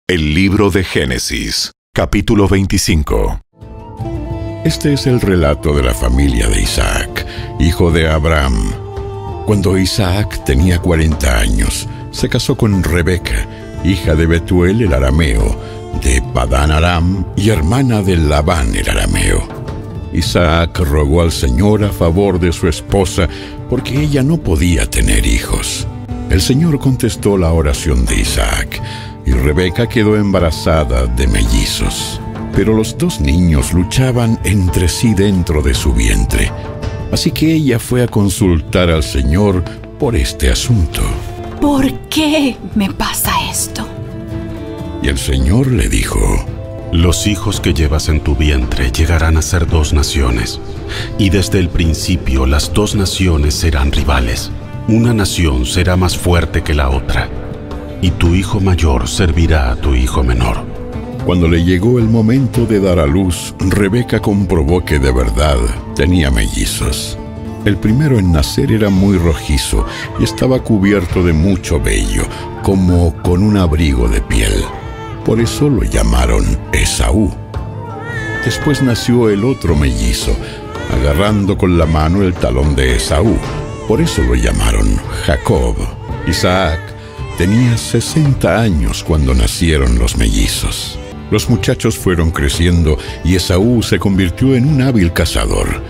El libro de Génesis, capítulo 25. Este es el relato de la familia de Isaac, hijo de Abraham. Cuando Isaac tenía 40 años, se casó con Rebeca, hija de Betuel el arameo, de Padán Aram y hermana de Labán el arameo. Isaac rogó al Señor a favor de su esposa porque ella no podía tener hijos. El Señor contestó la oración de Isaac, y Rebeca quedó embarazada de mellizos. Pero los dos niños luchaban entre sí dentro de su vientre. Así que ella fue a consultar al Señor por este asunto. ¿Por qué me pasa esto? Y el Señor le dijo: Los hijos que llevas en tu vientre llegarán a ser 2 naciones, y desde el principio las 2 naciones serán rivales. Una nación será más fuerte que la otra, y tu hijo mayor servirá a tu hijo menor. Cuando le llegó el momento de dar a luz, Rebeca comprobó que de verdad tenía mellizos. El primero en nacer era muy rojizo y estaba cubierto de mucho vello, como con un abrigo de piel. Por eso lo llamaron Esaú. Después nació el otro mellizo, agarrando con la mano el talón de Esaú. Por eso lo llamaron Jacob. Isaac tenía 60 años cuando nacieron los mellizos. Los muchachos fueron creciendo y Esaú se convirtió en un hábil cazador.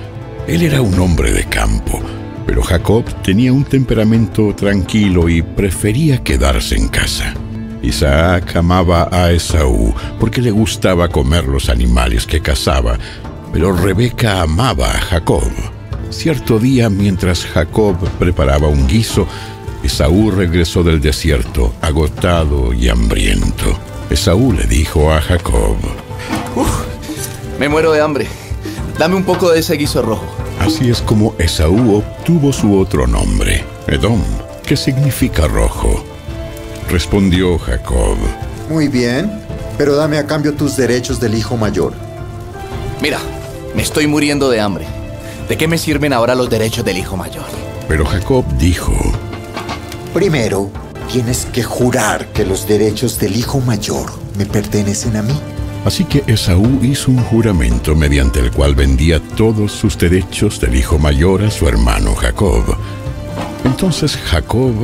Él era un hombre de campo, pero Jacob tenía un temperamento tranquilo y prefería quedarse en casa. Isaac amaba a Esaú porque le gustaba comer los animales que cazaba, pero Rebeca amaba a Jacob. Cierto día, mientras Jacob preparaba un guiso, Esaú regresó del desierto, agotado y hambriento. Esaú le dijo a Jacob: Me muero de hambre. Dame un poco de ese guiso rojo. Así es como Esaú obtuvo su otro nombre, Edom, que significa rojo. Respondió Jacob: Muy bien, pero dame a cambio tus derechos del hijo mayor. Mira, me estoy muriendo de hambre. ¿De qué me sirven ahora los derechos del hijo mayor? Pero Jacob dijo: Primero, tienes que jurar que los derechos del hijo mayor me pertenecen a mí. Así que Esaú hizo un juramento mediante el cual vendía todos sus derechos del hijo mayor a su hermano Jacob. Entonces Jacob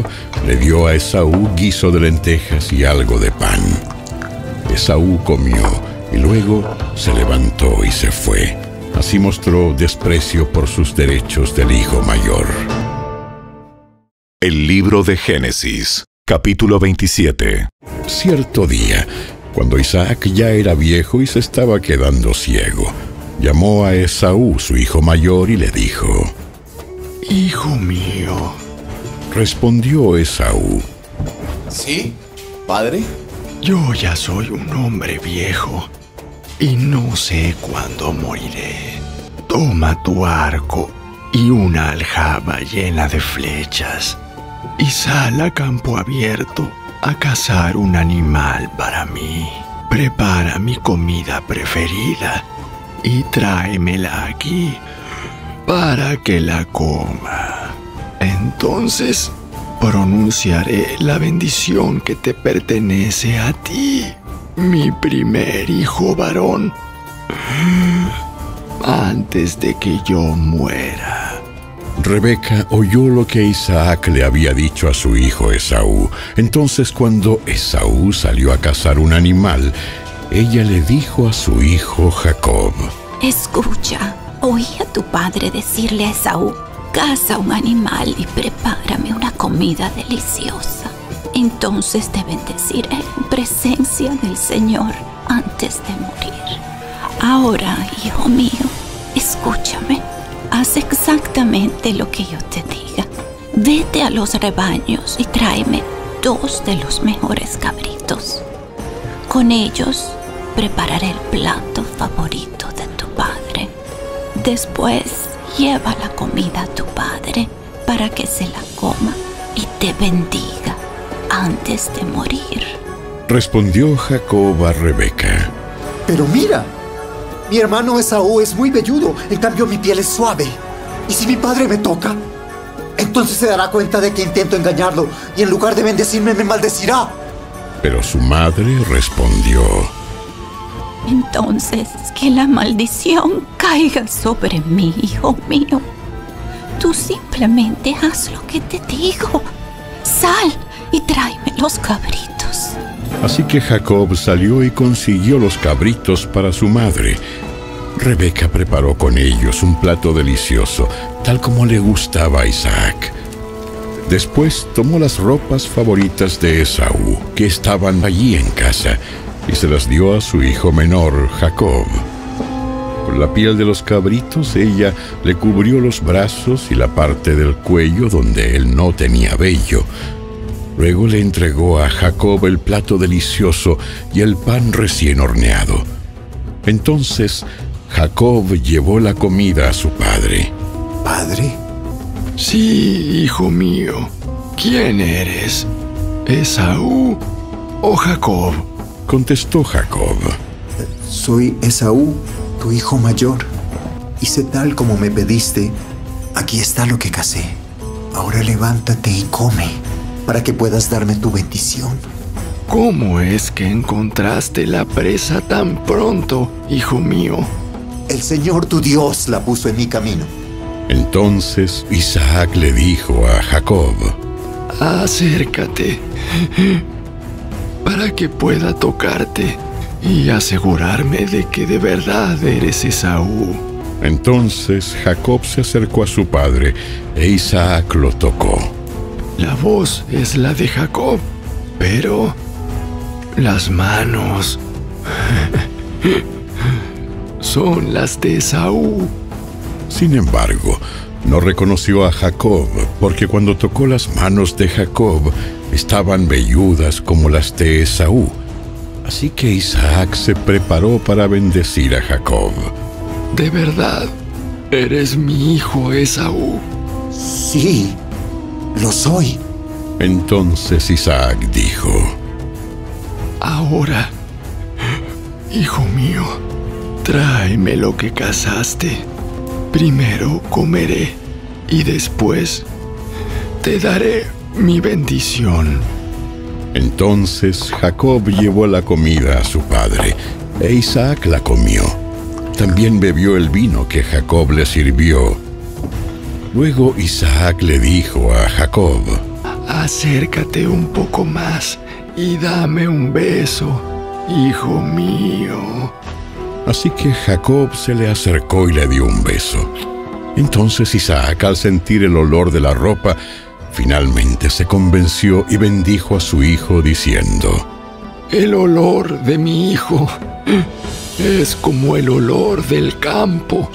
le dio a Esaú guiso de lentejas y algo de pan. Esaú comió y luego se levantó y se fue. Así mostró desprecio por sus derechos del hijo mayor. El libro de Génesis, capítulo 27. Cierto día, cuando Isaac ya era viejo y se estaba quedando ciego, llamó a Esaú, su hijo mayor, y le dijo: Hijo mío. Respondió Esaú: ¿Sí, padre? Yo ya soy un hombre viejo y no sé cuándo moriré. Toma tu arco y una aljaba llena de flechas y sal a campo abierto a cazar un animal para mí. Prepara mi comida preferida y tráemela aquí para que la coma. Entonces pronunciaré la bendición que te pertenece a ti, mi primer hijo varón, antes de que yo muera. Rebeca oyó lo que Isaac le había dicho a su hijo Esaú. Entonces, cuando Esaú salió a cazar un animal, ella le dijo a su hijo Jacob: Escucha, oí a tu padre decirle a Esaú: caza un animal y prepárame una comida deliciosa. Entonces te bendeciré en presencia del Señor antes de morir. Ahora, hijo mío, escúchame. Haz exactamente lo que yo te diga. Vete a los rebaños y tráeme 2 de los mejores cabritos. Con ellos prepararé el plato favorito de tu padre. Después lleva la comida a tu padre para que se la coma y te bendiga antes de morir. Respondió Jacob a Rebeca: Pero mira, mi hermano Esaú es muy velludo, en cambio mi piel es suave. ¿Y si mi padre me toca? Entonces se dará cuenta de que intento engañarlo y en lugar de bendecirme me maldecirá. Pero su madre respondió: Entonces, que la maldición caiga sobre mí, hijo mío. Tú simplemente haz lo que te digo. Sal y tráeme los cabritos. Así que Jacob salió y consiguió los cabritos para su madre. Rebeca preparó con ellos un plato delicioso, tal como le gustaba a Isaac. Después tomó las ropas favoritas de Esaú, que estaban allí en casa, y se las dio a su hijo menor, Jacob. Con la piel de los cabritos ella le cubrió los brazos y la parte del cuello donde él no tenía vello. Luego le entregó a Jacob el plato delicioso y el pan recién horneado. Entonces Jacob llevó la comida a su padre. ¿Padre? Sí, hijo mío. ¿Quién eres? ¿Esaú o Jacob? Contestó Jacob. Soy Esaú, tu hijo mayor. Hice tal como me pediste. Aquí está lo que cazé. Ahora levántate y come, para que puedas darme tu bendición. ¿Cómo es que encontraste la presa tan pronto, hijo mío? El Señor tu Dios la puso en mi camino. Entonces Isaac le dijo a Jacob: Acércate, para que pueda tocarte y asegurarme de que de verdad eres Esaú. Entonces Jacob se acercó a su padre e Isaac lo tocó. La voz es la de Jacob, pero las manos son las de Esaú. Sin embargo, no reconoció a Jacob, porque cuando tocó las manos de Jacob, estaban velludas como las de Esaú. Así que Isaac se preparó para bendecir a Jacob. ¿De verdad eres mi hijo Esaú? Sí, lo soy. Entonces Isaac dijo: Ahora, hijo mío, tráeme lo que cazaste. Primero comeré y después te daré mi bendición. Entonces Jacob llevó la comida a su padre, e Isaac la comió. También bebió el vino que Jacob le sirvió. Luego Isaac le dijo a Jacob: Acércate un poco más y dame un beso, hijo mío. Así que Jacob se le acercó y le dio un beso. Entonces Isaac, al sentir el olor de la ropa, finalmente se convenció y bendijo a su hijo diciendo: El olor de mi hijo es como el olor del campo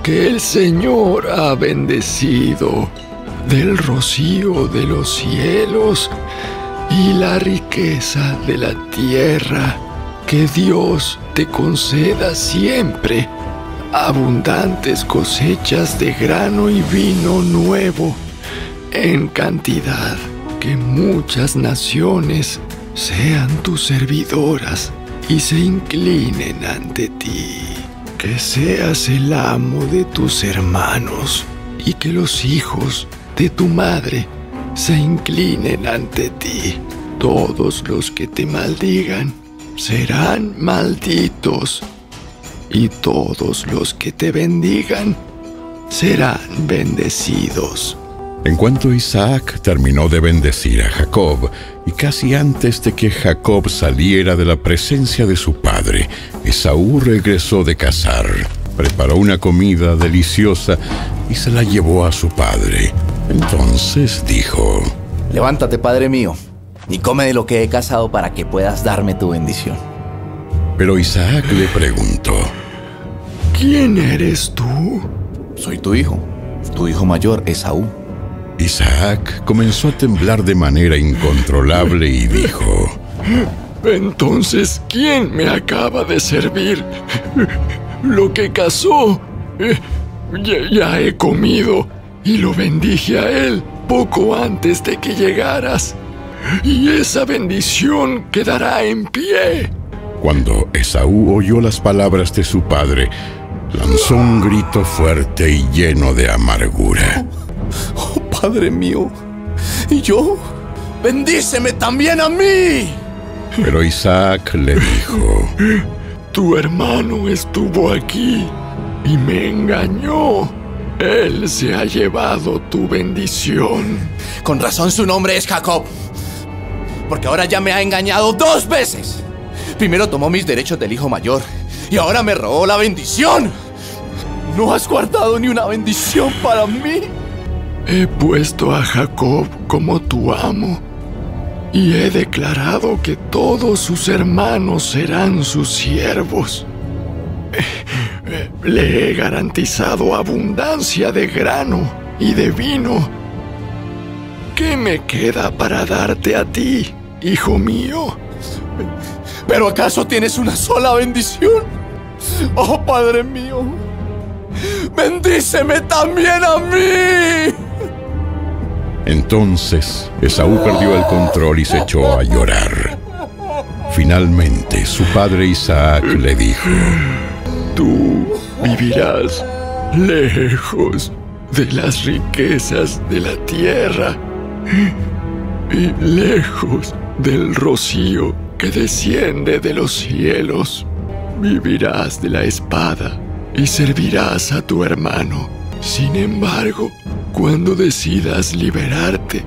que el Señor ha bendecido, del rocío de los cielos y la riqueza de la tierra. Que Dios te conceda siempre abundantes cosechas de grano y vino nuevo, en cantidad, que muchas naciones sean tus servidoras y se inclinen ante ti. Que seas el amo de tus hermanos y que los hijos de tu madre se inclinen ante ti. Todos los que te maldigan serán malditos, y todos los que te bendigan serán bendecidos. En cuanto Isaac terminó de bendecir a Jacob, y casi antes de que Jacob saliera de la presencia de su padre, Esaú regresó de cazar, preparó una comida deliciosa y se la llevó a su padre. Entonces dijo: Levántate, padre mío, y come de lo que he cazado para que puedas darme tu bendición. Pero Isaac le preguntó: ¿Quién eres tú? Soy tu hijo mayor, Esaú. Isaac comenzó a temblar de manera incontrolable y dijo: Entonces, ¿quién me acaba de servir? Lo que cazó, ya he comido y lo bendije a él poco antes de que llegaras. Y esa bendición quedará en pie. Cuando Esaú oyó las palabras de su padre, lanzó un grito fuerte y lleno de amargura. ¡Oh, padre mío! ¿Y yo? ¡Bendíceme también a mí! Pero Isaac le dijo: Tu hermano estuvo aquí y me engañó. Él se ha llevado tu bendición. Con razón su nombre es Jacob, porque ahora ya me ha engañado 2 veces. Primero tomó mis derechos del hijo mayor y ahora me robó la bendición. ¿No has guardado ni una bendición para mí? He puesto a Jacob como tu amo y he declarado que todos sus hermanos serán sus siervos. Le he garantizado abundancia de grano y de vino. ¿Qué me queda para darte a ti, hijo mío? ¿Pero acaso tienes una sola bendición? Oh, Padre mío, bendíceme también a mí. Entonces Esaú perdió el control y se echó a llorar. Finalmente su padre Isaac le dijo: Tú vivirás lejos de las riquezas de la tierra y lejos del rocío que desciende de los cielos. Vivirás de la espada y servirás a tu hermano. Sin embargo, cuando decidas liberarte,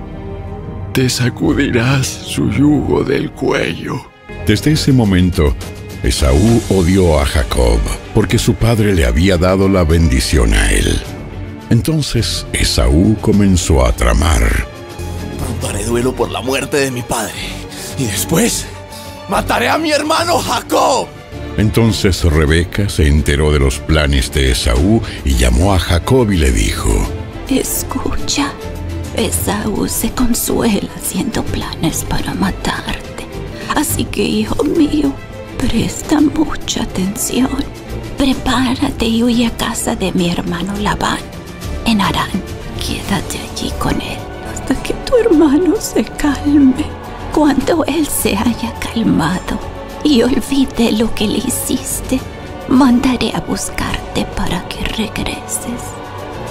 te sacudirás su yugo del cuello. Desde ese momento, Esaú odió a Jacob, porque su padre le había dado la bendición a él. Entonces Esaú comenzó a tramar: Pronto haré duelo por la muerte de mi padre, y después mataré a mi hermano Jacob. Entonces Rebeca se enteró de los planes de Esaú y llamó a Jacob y le dijo: Escucha, Esaú se consuela haciendo planes para matarte. Así que, hijo mío, presta mucha atención. Prepárate y huye a casa de mi hermano Labán en Harán. Quédate allí con él hasta que tu hermano se calme. Cuando él se haya calmado y olvide lo que le hiciste, mandaré a buscarte para que regreses.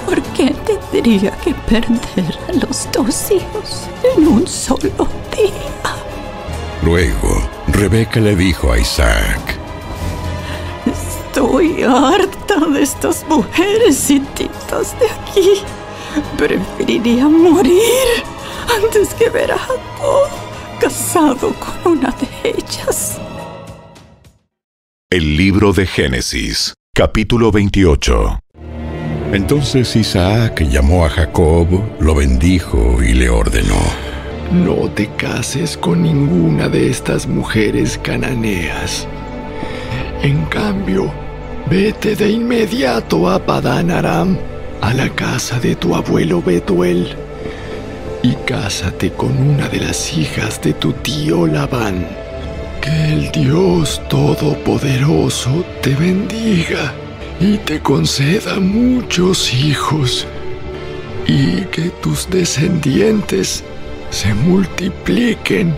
¿Por qué tendría que perder a los 2 hijos en un solo día? Luego, Rebeca le dijo a Isaac: Estoy harta de estas mujeres hititas de aquí. Preferiría morir antes que ver a Jacob casado con una de ellas. El libro de Génesis, capítulo 28. Entonces Isaac llamó a Jacob, lo bendijo y le ordenó: No te cases con ninguna de estas mujeres cananeas. En cambio, vete de inmediato a Padán Aram, a la casa de tu abuelo Betuel, y cásate con una de las hijas de tu tío Labán. Que el Dios Todopoderoso te bendiga y te conceda muchos hijos, y que tus descendientes se multipliquen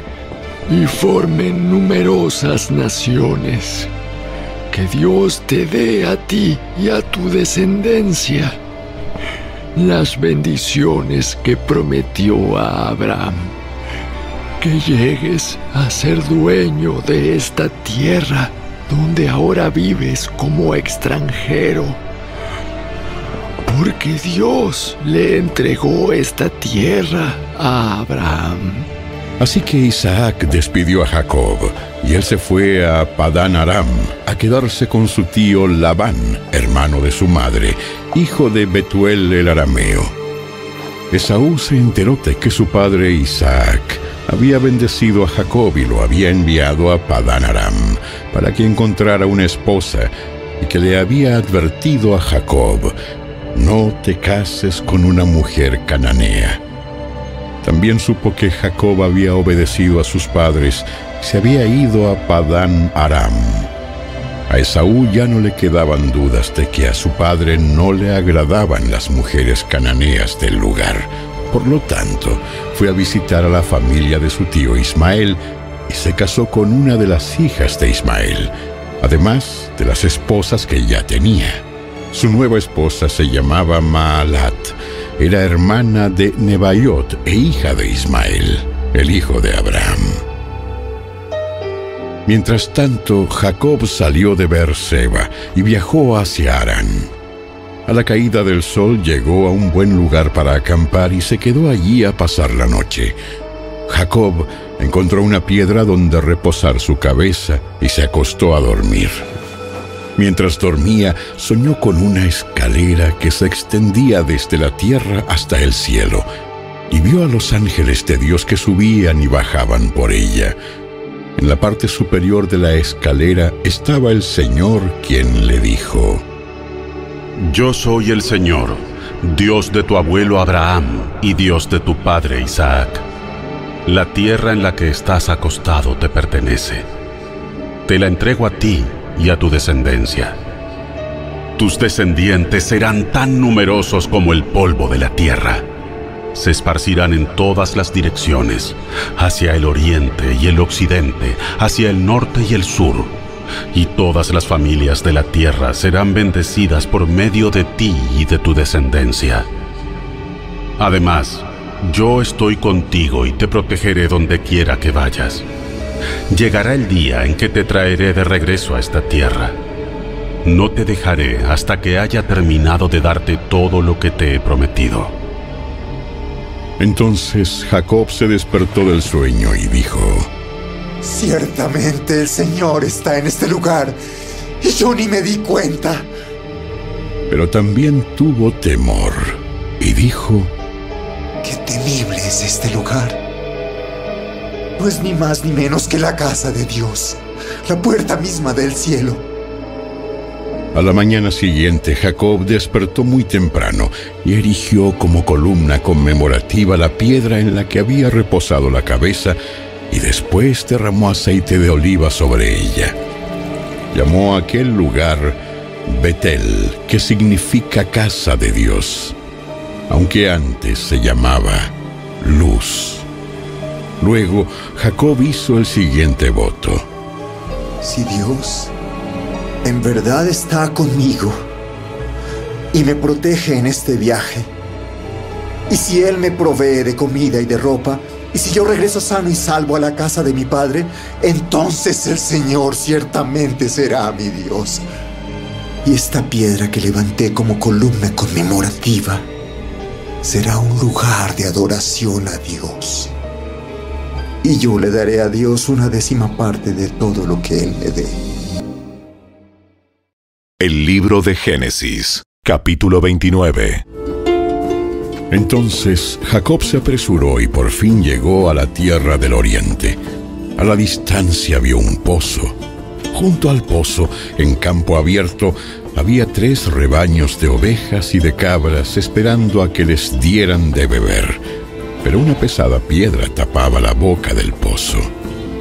y formen numerosas naciones. Que Dios te dé a ti y a tu descendencia las bendiciones que prometió a Abraham. Que llegues a ser dueño de esta tierra donde ahora vives como extranjero, porque Dios le entregó esta tierra a Abraham. Así que Isaac despidió a Jacob, y él se fue a Padán Aram a quedarse con su tío Labán, hermano de su madre, hijo de Betuel el arameo. Esaú se enteró de que su padre Isaac había bendecido a Jacob y lo había enviado a Padán Aram para que encontrara una esposa, y que le había advertido a Jacob: no te cases con una mujer cananea. También supo que Jacob había obedecido a sus padres y se había ido a Padán Aram. A Esaú ya no le quedaban dudas de que a su padre no le agradaban las mujeres cananeas del lugar. Por lo tanto, fue a visitar a la familia de su tío Ismael y se casó con una de las hijas de Ismael, además de las esposas que ya tenía. Su nueva esposa se llamaba Maalat, era hermana de Nebaiot e hija de Ismael, el hijo de Abraham. Mientras tanto, Jacob salió de Beerseba y viajó hacia Harán. A la caída del sol llegó a un buen lugar para acampar y se quedó allí a pasar la noche. Jacob encontró una piedra donde reposar su cabeza y se acostó a dormir. Mientras dormía, soñó con una escalera que se extendía desde la tierra hasta el cielo, y vio a los ángeles de Dios que subían y bajaban por ella. En la parte superior de la escalera estaba el Señor, quien le dijo: Yo soy el Señor, Dios de tu abuelo Abraham y Dios de tu padre Isaac. La tierra en la que estás acostado te pertenece. Te la entrego a ti y a tu descendencia. Tus descendientes serán tan numerosos como el polvo de la tierra. Se esparcirán en todas las direcciones, hacia el oriente y el occidente, hacia el norte y el sur. Y todas las familias de la tierra serán bendecidas por medio de ti y de tu descendencia. Además, yo estoy contigo y te protegeré donde quiera que vayas. Llegará el día en que te traeré de regreso a esta tierra. No te dejaré hasta que haya terminado de darte todo lo que te he prometido. Entonces Jacob se despertó del sueño y dijo: Ciertamente el Señor está en este lugar, y yo ni me di cuenta. Pero también tuvo temor, y dijo: Qué temible es este lugar. No es ni más ni menos que la casa de Dios, la puerta misma del cielo. A la mañana siguiente, Jacob despertó muy temprano y erigió como columna conmemorativa la piedra en la que había reposado la cabeza, y después derramó aceite de oliva sobre ella. Llamó a aquel lugar Betel, que significa casa de Dios, aunque antes se llamaba Luz. Luego, Jacob hizo el siguiente voto: Si Dios en verdad está conmigo y me protege en este viaje, y si Él me provee de comida y de ropa, y si yo regreso sano y salvo a la casa de mi padre, entonces el Señor ciertamente será mi Dios. Y esta piedra que levanté como columna conmemorativa será un lugar de adoración a Dios. Y yo le daré a Dios 1/10 de todo lo que Él me dé. El libro de Génesis, capítulo 29. Entonces Jacob se apresuró y por fin llegó a la tierra del oriente. A la distancia vio un pozo. Junto al pozo, en campo abierto, había 3 rebaños de ovejas y de cabras esperando a que les dieran de beber. Pero una pesada piedra tapaba la boca del pozo.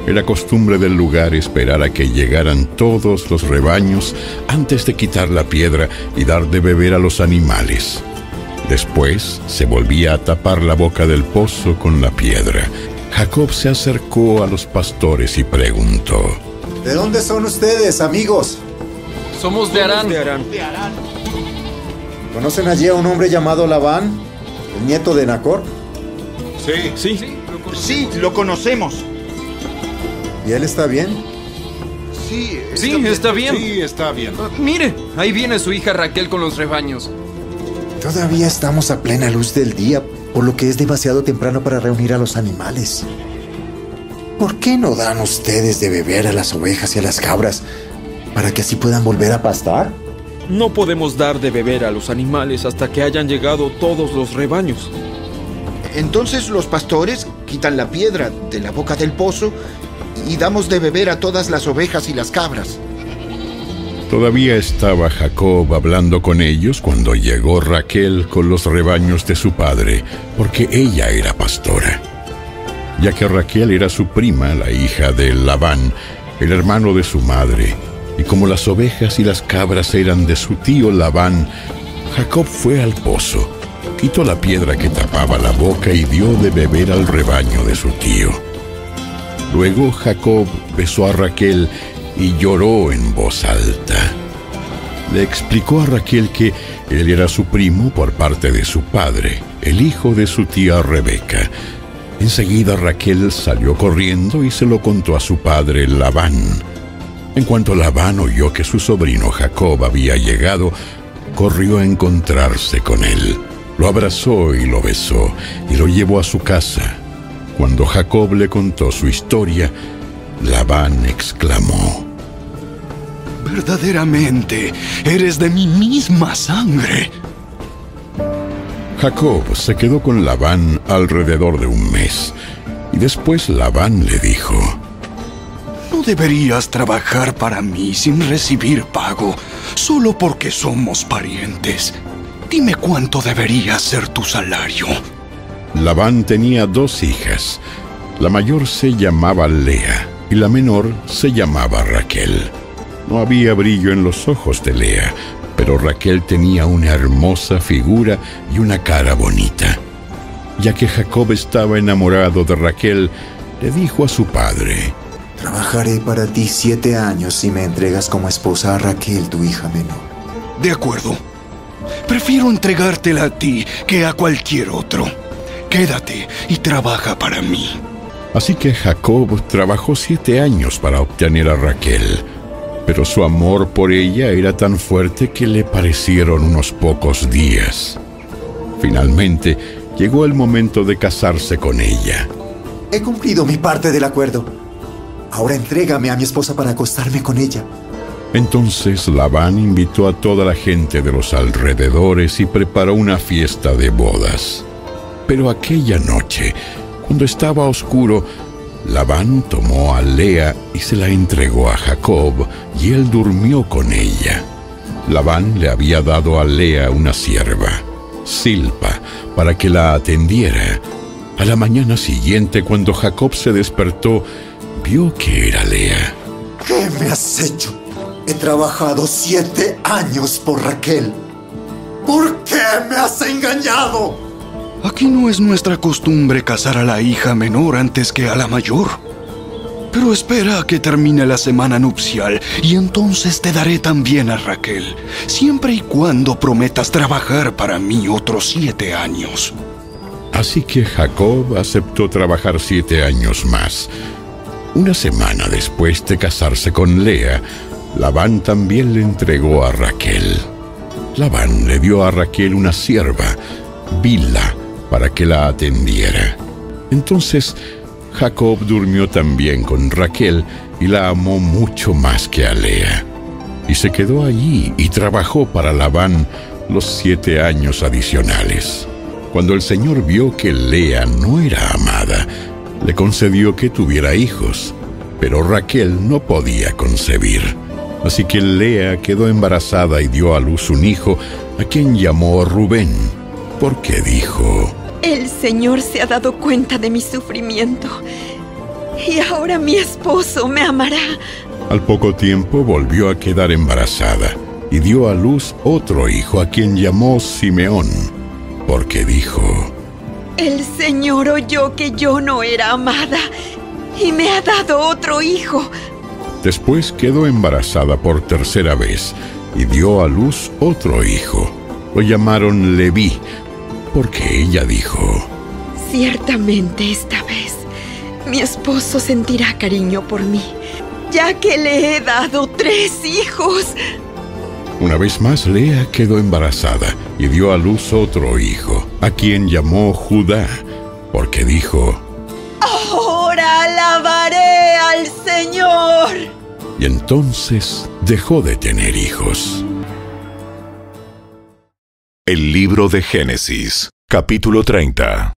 Era costumbre del lugar esperar a que llegaran todos los rebaños antes de quitar la piedra y dar de beber a los animales. Después se volvía a tapar la boca del pozo con la piedra. Jacob se acercó a los pastores y preguntó: ¿De dónde son ustedes, amigos? Somos de Harán. ¿Conocen allí a un hombre llamado Labán, el nieto de Nacor? Sí, lo conocemos. ¿Y él está bien? Sí, está bien. Sí, está bien. Mire, ahí viene su hija Raquel con los rebaños. Todavía estamos a plena luz del día, por lo que es demasiado temprano para reunir a los animales. ¿Por qué no dan ustedes de beber a las ovejas y a las cabras para que así puedan volver a pastar? No podemos dar de beber a los animales hasta que hayan llegado todos los rebaños. Entonces los pastores quitan la piedra de la boca del pozo y damos de beber a todas las ovejas y las cabras. Todavía estaba Jacob hablando con ellos cuando llegó Raquel con los rebaños de su padre, porque ella era pastora. Ya que Raquel era su prima, la hija de Labán, el hermano de su madre, y como las ovejas y las cabras eran de su tío Labán, Jacob fue al pozo, quitó la piedra que tapaba la boca y dio de beber al rebaño de su tío. Luego Jacob besó a Raquel y lloró en voz alta. Le explicó a Raquel que él era su primo por parte de su padre, el hijo de su tía Rebeca. Enseguida Raquel salió corriendo y se lo contó a su padre Labán. En cuanto Labán oyó que su sobrino Jacob había llegado, corrió a encontrarse con él. Lo abrazó y lo besó y lo llevó a su casa. Cuando Jacob le contó su historia, Labán exclamó: «Verdaderamente, eres de mi misma sangre». Jacob se quedó con Labán alrededor de un mes, y después Labán le dijo: «No deberías trabajar para mí sin recibir pago, solo porque somos parientes. Dime cuánto debería ser tu salario». Labán tenía 2 hijas. La mayor se llamaba Lea y la menor se llamaba Raquel. No había brillo en los ojos de Lea, pero Raquel tenía una hermosa figura y una cara bonita. Ya que Jacob estaba enamorado de Raquel, le dijo a su padre: «Trabajaré para ti 7 años si me entregas como esposa a Raquel, tu hija menor». «De acuerdo. Prefiero entregártela a ti que a cualquier otro. Quédate y trabaja para mí». Así que Jacob trabajó 7 años para obtener a Raquel, pero su amor por ella era tan fuerte que le parecieron unos pocos días. Finalmente, llegó el momento de casarse con ella. «He cumplido mi parte del acuerdo. Ahora entrégame a mi esposa para acostarme con ella». Entonces Labán invitó a toda la gente de los alrededores y preparó una fiesta de bodas. Pero aquella noche, cuando estaba oscuro, Labán tomó a Lea y se la entregó a Jacob, y él durmió con ella. Labán le había dado a Lea una sierva, Zilpa, para que la atendiera. A la mañana siguiente, cuando Jacob se despertó, vio que era Lea. «¿Qué me has hecho? He trabajado 7 años por Raquel. ¿Por qué me has engañado?» «Aquí no es nuestra costumbre casar a la hija menor antes que a la mayor. Pero espera a que termine la semana nupcial y entonces te daré también a Raquel, siempre y cuando prometas trabajar para mí otros 7 años». Así que Jacob aceptó trabajar 7 años más. Una semana después de casarse con Lea, Labán también le entregó a Raquel. Labán le dio a Raquel una sierva, Bilha, para que la atendiera. Entonces Jacob durmió también con Raquel y la amó mucho más que a Lea. Y se quedó allí y trabajó para Labán los 7 años adicionales. Cuando el Señor vio que Lea no era amada, le concedió que tuviera hijos, pero Raquel no podía concebir. Así que Lea quedó embarazada y dio a luz un hijo, a quien llamó Rubén, porque dijo: «El Señor se ha dado cuenta de mi sufrimiento, y ahora mi esposo me amará». Al poco tiempo volvió a quedar embarazada y dio a luz otro hijo, a quien llamó Simeón, porque dijo: «El Señor oyó que yo no era amada y me ha dado otro hijo». Después quedó embarazada por 3ª vez y dio a luz otro hijo. Lo llamaron Leví, porque ella dijo: «Ciertamente esta vez mi esposo sentirá cariño por mí, ya que le he dado 3 hijos». Una vez más Lea quedó embarazada y dio a luz otro hijo, a quien llamó Judá, porque dijo: «Ahora alabaré al Señor». Y entonces dejó de tener hijos. El libro de Génesis, capítulo 30.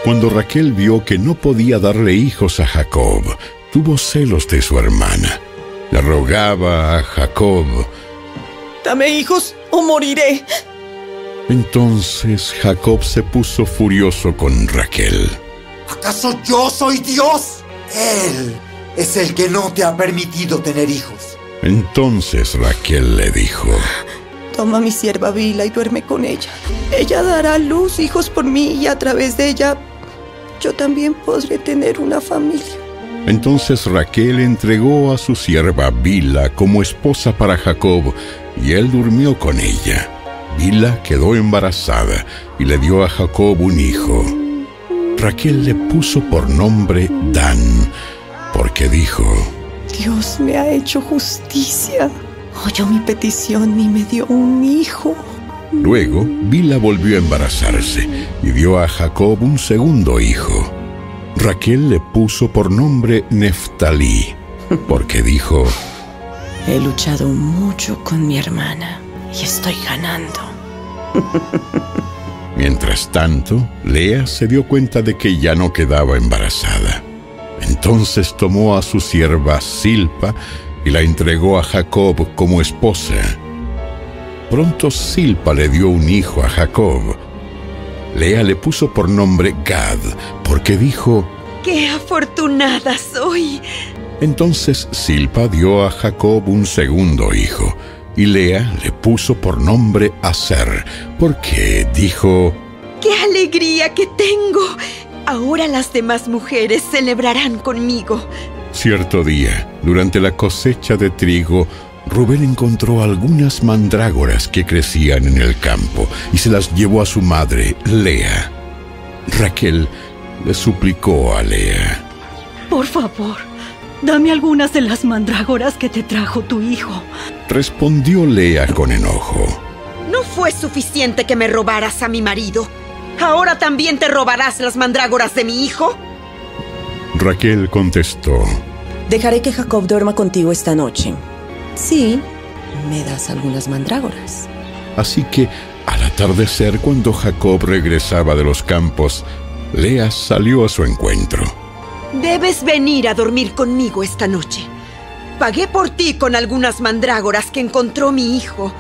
Cuando Raquel vio que no podía darle hijos a Jacob, tuvo celos de su hermana. Le rogaba a Jacob: «Dame hijos o moriré». Entonces Jacob se puso furioso con Raquel. ¿Acaso yo soy Dios? Él es el que no te ha permitido tener hijos. Entonces Raquel le dijo: «Toma a mi sierva Bilha y duerme con ella. Ella dará a luz hijos por mí y a través de ella yo también podré tener una familia». Entonces Raquel entregó a su sierva Bilha como esposa para Jacob, y él durmió con ella. Bilha quedó embarazada y le dio a Jacob un hijo. Raquel le puso por nombre Dan, porque dijo: Dios me ha hecho justicia. Oyó mi petición y me dio un hijo. Luego, Bilha volvió a embarazarse y dio a Jacob un segundo hijo. Raquel le puso por nombre Neftalí, porque dijo: He luchado mucho con mi hermana y estoy ganando. Mientras tanto, Lea se dio cuenta de que ya no quedaba embarazada. Entonces tomó a su sierva Zilpa y la entregó a Jacob como esposa. Pronto Zilpa le dio un hijo a Jacob. Lea le puso por nombre Gad, porque dijo: ¡Qué afortunada soy! Entonces Zilpa dio a Jacob un segundo hijo, y Lea le puso por nombre Aser, porque dijo: ¡Qué alegría que tengo! Ahora las demás mujeres celebrarán conmigo. Cierto día, durante la cosecha de trigo, Rubén encontró algunas mandrágoras que crecían en el campo y se las llevó a su madre, Lea. Raquel le suplicó a Lea: Por favor, dame algunas de las mandrágoras que te trajo tu hijo. Respondió Lea con enojo: ¿No fue suficiente que me robaras a mi marido? ¿Ahora también te robarás las mandrágoras de mi hijo? Raquel contestó: Dejaré que Jacob duerma contigo esta noche. Sí, me das algunas mandrágoras. Así que, al atardecer, cuando Jacob regresaba de los campos, Lea salió a su encuentro. Debes venir a dormir conmigo esta noche. Pagué por ti con algunas mandrágoras que encontró mi hijo.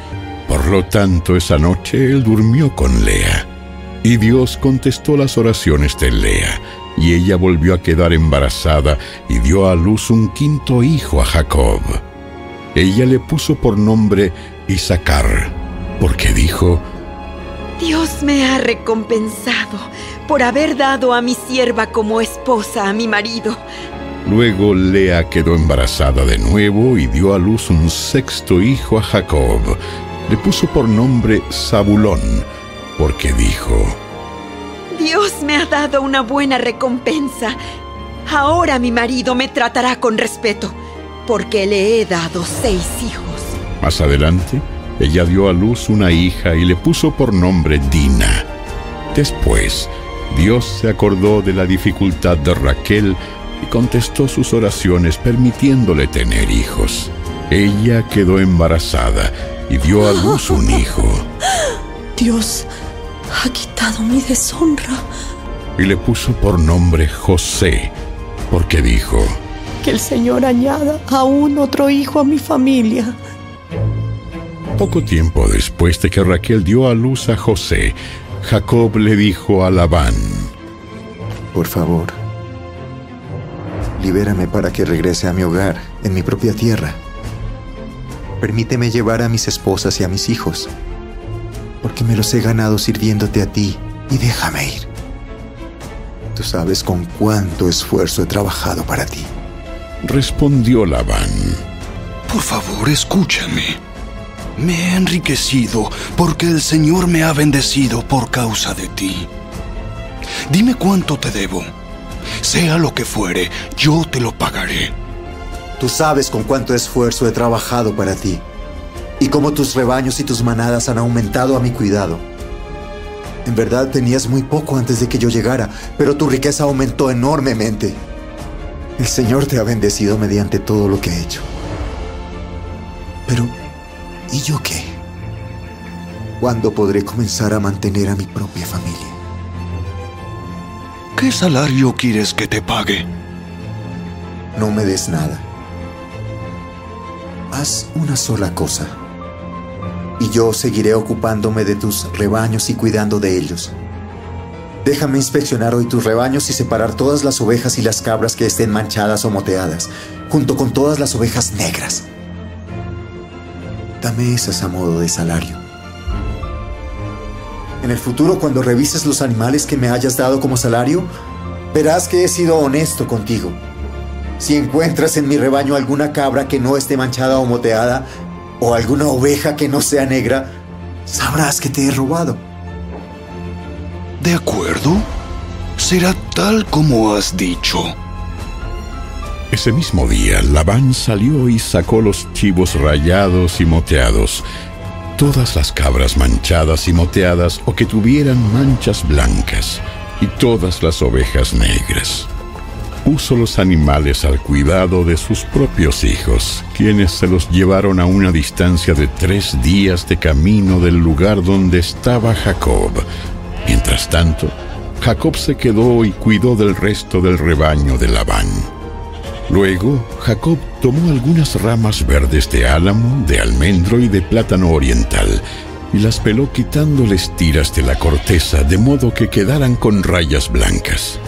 Por lo tanto, esa noche él durmió con Lea. Y Dios contestó las oraciones de Lea, y ella volvió a quedar embarazada y dio a luz un quinto hijo a Jacob. Ella le puso por nombre Isacar, porque dijo: Dios me ha recompensado por haber dado a mi sierva como esposa a mi marido. Luego Lea quedó embarazada de nuevo y dio a luz un sexto hijo a Jacob. Le puso por nombre Zabulón, porque dijo: Dios me ha dado una buena recompensa. Ahora mi marido me tratará con respeto, porque le he dado 6 hijos. Más adelante, ella dio a luz una hija y le puso por nombre Dina. Después, Dios se acordó de la dificultad de Raquel y contestó sus oraciones permitiéndole tener hijos. Ella quedó embarazada y dio a luz un hijo. Dios ha quitado mi deshonra. Y le puso por nombre José, porque dijo: Que el Señor añada aún otro hijo a mi familia. Poco tiempo después de que Raquel dio a luz a José, Jacob le dijo a Labán: Por favor, libérame para que regrese a mi hogar, en mi propia tierra. Permíteme llevar a mis esposas y a mis hijos, porque me los he ganado sirviéndote a ti, y déjame ir. Tú sabes con cuánto esfuerzo he trabajado para ti. Respondió Labán: Por favor, escúchame. Me he enriquecido porque el Señor me ha bendecido por causa de ti. Dime cuánto te debo. Sea lo que fuere, yo te lo pagaré. Tú sabes con cuánto esfuerzo he trabajado para ti, y cómo tus rebaños y tus manadas han aumentado a mi cuidado. En verdad tenías muy poco antes de que yo llegara, pero tu riqueza aumentó enormemente. El Señor te ha bendecido mediante todo lo que he hecho. Pero, ¿y yo qué? ¿Cuándo podré comenzar a mantener a mi propia familia? ¿Qué salario quieres que te pague? No me des nada. Haz una sola cosa, y yo seguiré ocupándome de tus rebaños y cuidando de ellos. Déjame inspeccionar hoy tus rebaños y separar todas las ovejas y las cabras que estén manchadas o moteadas, junto con todas las ovejas negras. Dame esas a modo de salario. En el futuro, cuando revises los animales que me hayas dado como salario, verás que he sido honesto contigo. Si encuentras en mi rebaño alguna cabra que no esté manchada o moteada, o alguna oveja que no sea negra, sabrás que te he robado. De acuerdo. será tal como has dicho. Ese mismo día, Labán salió y sacó los chivos rayados y moteados, todas las cabras manchadas y moteadas o que tuvieran manchas blancas, y todas las ovejas negras. Puso los animales al cuidado de sus propios hijos, quienes se los llevaron a una distancia de 3 días de camino del lugar donde estaba Jacob. Mientras tanto, Jacob se quedó y cuidó del resto del rebaño de Labán. Luego, Jacob tomó algunas ramas verdes de álamo, de almendro y de plátano oriental, y las peló quitándoles tiras de la corteza, de modo que quedaran con rayas blancas.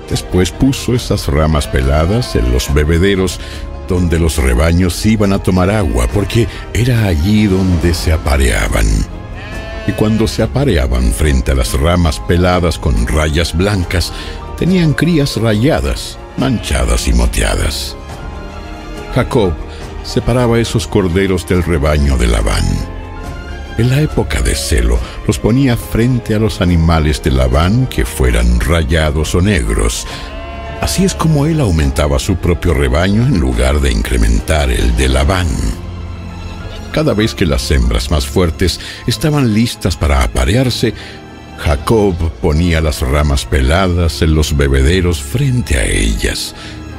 Después puso esas ramas peladas en los bebederos donde los rebaños iban a tomar agua, porque era allí donde se apareaban. Y cuando se apareaban frente a las ramas peladas con rayas blancas, tenían crías rayadas, manchadas y moteadas. Jacob separaba esos corderos del rebaño de Labán. En la época de celo, los ponía frente a los animales de Labán que fueran rayados o negros. Así es como él aumentaba su propio rebaño en lugar de incrementar el de Labán. Cada vez que las hembras más fuertes estaban listas para aparearse, Jacob ponía las ramas peladas en los bebederos frente a ellas.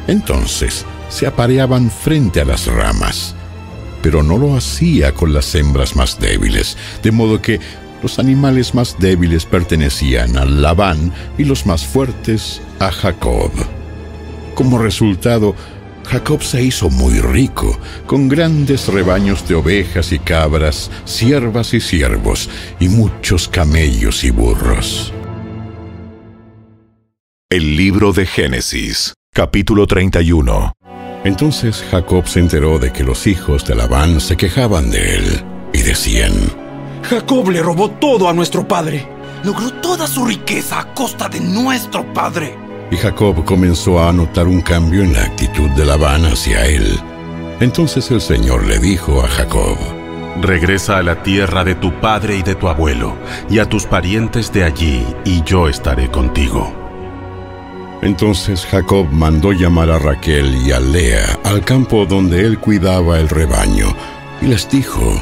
Entonces se apareaban frente a las ramas. Pero no lo hacía con las hembras más débiles, de modo que los animales más débiles pertenecían a Labán y los más fuertes a Jacob. Como resultado, Jacob se hizo muy rico, con grandes rebaños de ovejas y cabras, ciervas y ciervos, y muchos camellos y burros. El libro de Génesis, capítulo 31. Entonces Jacob se enteró de que los hijos de Labán se quejaban de él, y decían: Jacob le robó todo a nuestro padre. Logró toda su riqueza a costa de nuestro padre. Y Jacob comenzó a notar un cambio en la actitud de Labán hacia él. Entonces el Señor le dijo a Jacob: Regresa a la tierra de tu padre y de tu abuelo, y a tus parientes de allí, y yo estaré contigo. Entonces Jacob mandó llamar a Raquel y a Lea al campo donde él cuidaba el rebaño, y les dijo: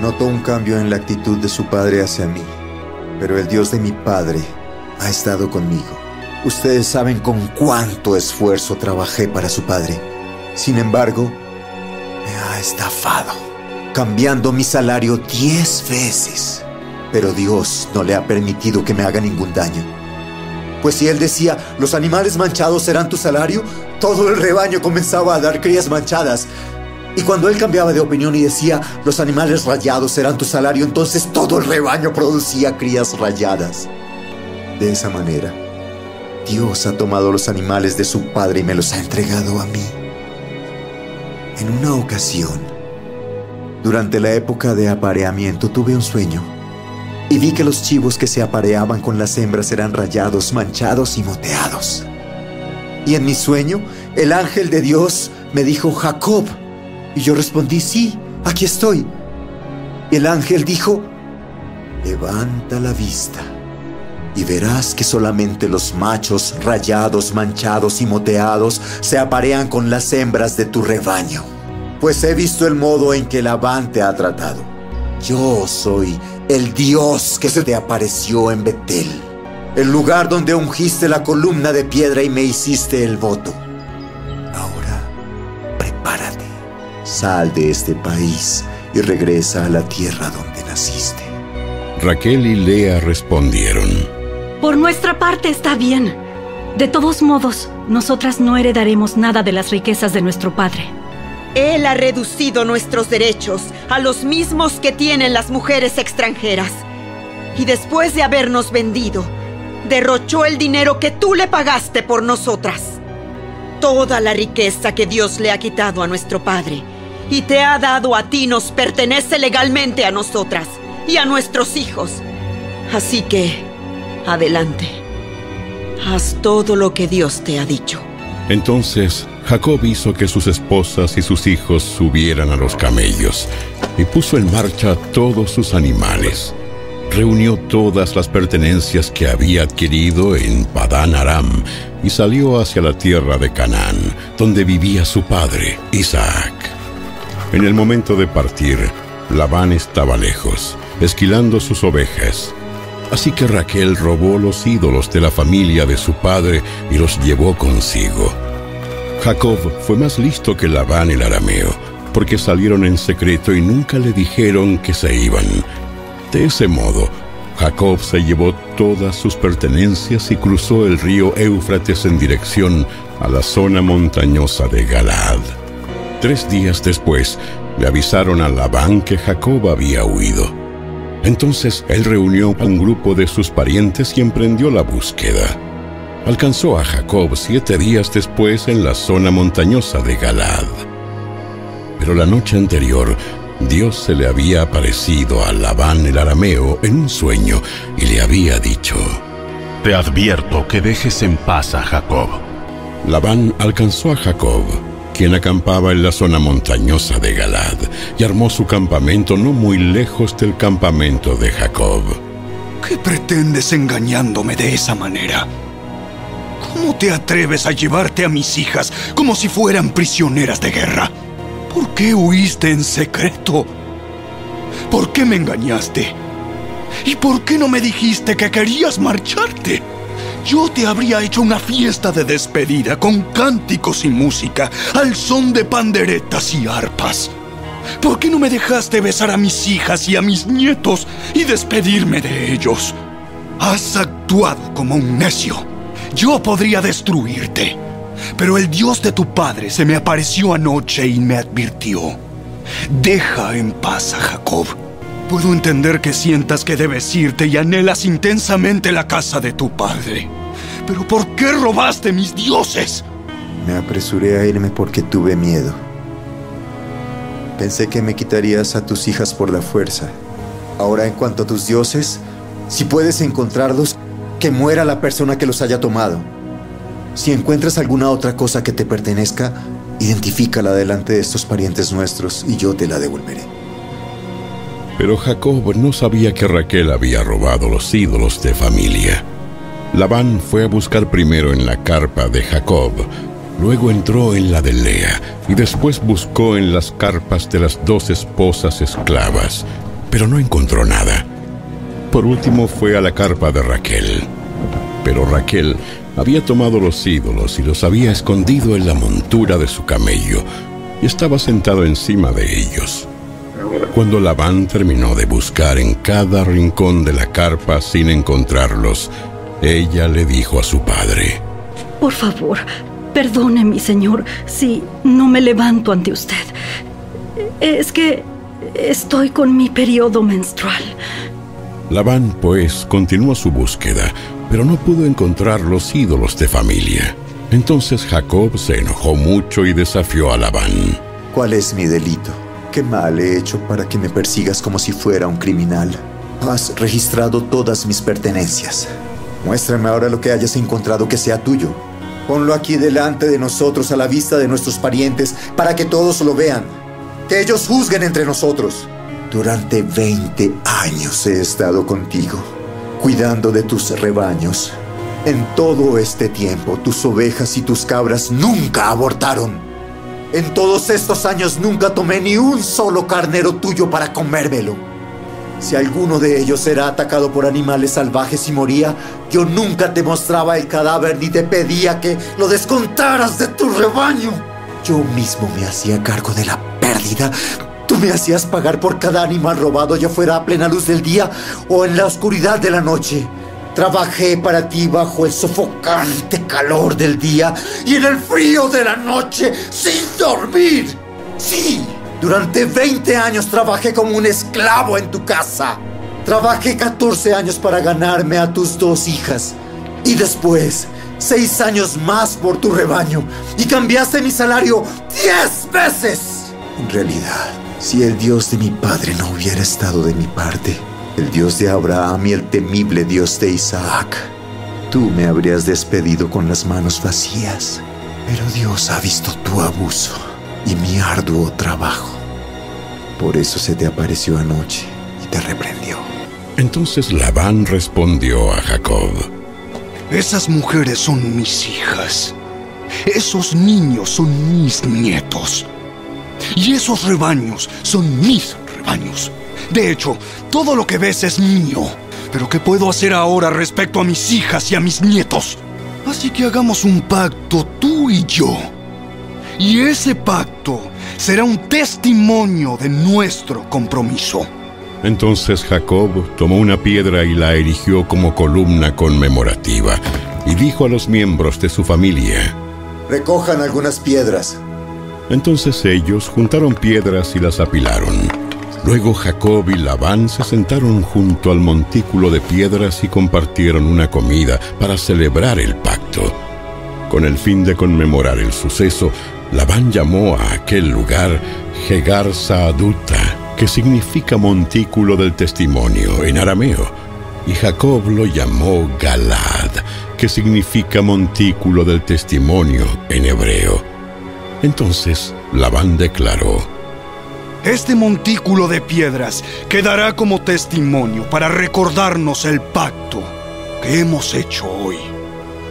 Noto un cambio en la actitud de su padre hacia mí, pero el Dios de mi padre ha estado conmigo. Ustedes saben con cuánto esfuerzo trabajé para su padre. Sin embargo, me ha estafado, cambiando mi salario 10 veces. Pero Dios no le ha permitido que me haga ningún daño. Pues si él decía, los animales manchados serán tu salario, todo el rebaño comenzaba a dar crías manchadas. Y cuando él cambiaba de opinión y decía, los animales rayados serán tu salario, entonces todo el rebaño producía crías rayadas. De esa manera, Dios ha tomado los animales de su padre y me los ha entregado a mí. En una ocasión, durante la época de apareamiento, tuve un sueño. Y vi que los chivos que se apareaban con las hembras eran rayados, manchados y moteados. Y en mi sueño, el ángel de Dios me dijo, Jacob. Y yo respondí, sí, aquí estoy. Y el ángel dijo, levanta la vista y verás que solamente los machos rayados, manchados y moteados se aparean con las hembras de tu rebaño. Pues he visto el modo en que Labán te ha tratado. Yo soy el Dios que se te apareció en Betel, el lugar donde ungiste la columna de piedra y me hiciste el voto. Ahora, prepárate, sal de este país y regresa a la tierra donde naciste. Raquel y Lea respondieron: Por nuestra parte está bien. De todos modos, nosotras no heredaremos nada de las riquezas de nuestro padre. Él ha reducido nuestros derechos a los mismos que tienen las mujeres extranjeras. Y después de habernos vendido, derrochó el dinero que tú le pagaste por nosotras. Toda la riqueza que Dios le ha quitado a nuestro padre y te ha dado a ti nos pertenece legalmente a nosotras y a nuestros hijos. Así que, adelante. Haz todo lo que Dios te ha dicho. Entonces Jacob hizo que sus esposas y sus hijos subieran a los camellos y puso en marcha todos sus animales. reunió todas las pertenencias que había adquirido en Padán Aram y salió hacia la tierra de Canaán, donde vivía su padre, Isaac. En el momento de partir, Labán estaba lejos, esquilando sus ovejas. Así que Raquel robó los ídolos de la familia de su padre y los llevó consigo. Jacob fue más listo que Labán el arameo, porque salieron en secreto y nunca le dijeron que se iban. De ese modo, Jacob se llevó todas sus pertenencias y cruzó el río Éufrates en dirección a la zona montañosa de Galaad. 3 días después, le avisaron a Labán que Jacob había huido. Entonces él reunió a un grupo de sus parientes y emprendió la búsqueda. Alcanzó a Jacob 7 días después en la zona montañosa de Galaad. Pero la noche anterior, Dios se le había aparecido a Labán el arameo en un sueño y le había dicho: Te advierto que dejes en paz a Jacob. Labán alcanzó a Jacob, quien acampaba en la zona montañosa de Galaad, y armó su campamento no muy lejos del campamento de Jacob. ¿Qué pretendes engañándome de esa manera? ¿Cómo te atreves a llevarte a mis hijas como si fueran prisioneras de guerra? ¿Por qué huiste en secreto? ¿Por qué me engañaste? ¿Y por qué no me dijiste que querías marcharte? Yo te habría hecho una fiesta de despedida con cánticos y música, al son de panderetas y arpas. ¿Por qué no me dejaste besar a mis hijas y a mis nietos y despedirme de ellos? Has actuado como un necio. Yo podría destruirte, pero el Dios de tu padre se me apareció anoche y me advirtió: deja en paz a Jacob. Puedo entender que sientas que debes irte y anhelas intensamente la casa de tu padre. ¿Pero por qué robaste mis dioses? Me apresuré a irme porque tuve miedo. Pensé que me quitarías a tus hijas por la fuerza. Ahora, en cuanto a tus dioses, si puedes encontrarlos, que muera la persona que los haya tomado. Si encuentras alguna otra cosa que te pertenezca, identifícala delante de estos parientes nuestros y yo te la devolveré. Pero Jacob no sabía que Raquel había robado los ídolos de familia. Labán fue a buscar primero en la carpa de Jacob, luego entró en la de Lea y después buscó en las carpas de las 2 esposas esclavas, pero no encontró nada. Por último fue a la carpa de Raquel. Pero Raquel había tomado los ídolos y los había escondido en la montura de su camello y estaba sentado encima de ellos. Cuando Labán terminó de buscar en cada rincón de la carpa sin encontrarlos, ella le dijo a su padre: Por favor, perdone, mi señor, si no me levanto ante usted. Es que estoy con mi periodo menstrual. Labán, pues, continuó su búsqueda, pero no pudo encontrar los ídolos de familia. Entonces Jacob se enojó mucho y desafió a Labán. ¿Cuál es mi delito? ¿Qué mal he hecho para que me persigas como si fuera un criminal? Has registrado todas mis pertenencias. Muéstrame ahora lo que hayas encontrado que sea tuyo. Ponlo aquí delante de nosotros, a la vista de nuestros parientes, para que todos lo vean. Que ellos juzguen entre nosotros. Durante 20 años he estado contigo, cuidando de tus rebaños. En todo este tiempo, tus ovejas y tus cabras nunca abortaron. En todos estos años nunca tomé ni un solo carnero tuyo para comérmelo. Si alguno de ellos era atacado por animales salvajes y moría, yo nunca te mostraba el cadáver ni te pedía que lo descontaras de tu rebaño. Yo mismo me hacía cargo de la pérdida. Tú me hacías pagar por cada animal robado, ya fuera a plena luz del día o en la oscuridad de la noche. Trabajé para ti bajo el sofocante calor del día y en el frío de la noche sin dormir. Sí, durante 20 años trabajé como un esclavo en tu casa. Trabajé 14 años para ganarme a tus 2 hijas. Y después, 6 años más por tu rebaño. Y cambiaste mi salario 10 veces. En realidad, si el Dios de mi padre no hubiera estado de mi parte, el Dios de Abraham y el temible Dios de Isaac, tú me habrías despedido con las manos vacías. Pero Dios ha visto tu abuso y mi arduo trabajo. Por eso se te apareció anoche y te reprendió. Entonces Labán respondió a Jacob: esas mujeres son mis hijas. Esos niños son mis nietos. Y esos rebaños son mis rebaños. De hecho, todo lo que ves es mío. Pero ¿qué puedo hacer ahora respecto a mis hijas y a mis nietos? Así que hagamos un pacto tú y yo. Y ese pacto será un testimonio de nuestro compromiso. Entonces Jacob tomó una piedra y la erigió como columna conmemorativa, y dijo a los miembros de su familia: recojan algunas piedras. Entonces ellos juntaron piedras y las apilaron. Luego Jacob y Labán se sentaron junto al montículo de piedras y compartieron una comida para celebrar el pacto. Con el fin de conmemorar el suceso, Labán llamó a aquel lugar Jegar Saaduta, que significa montículo del testimonio en arameo, y Jacob lo llamó Galad, que significa montículo del testimonio en hebreo. Entonces Labán declaró: este montículo de piedras quedará como testimonio para recordarnos el pacto que hemos hecho hoy.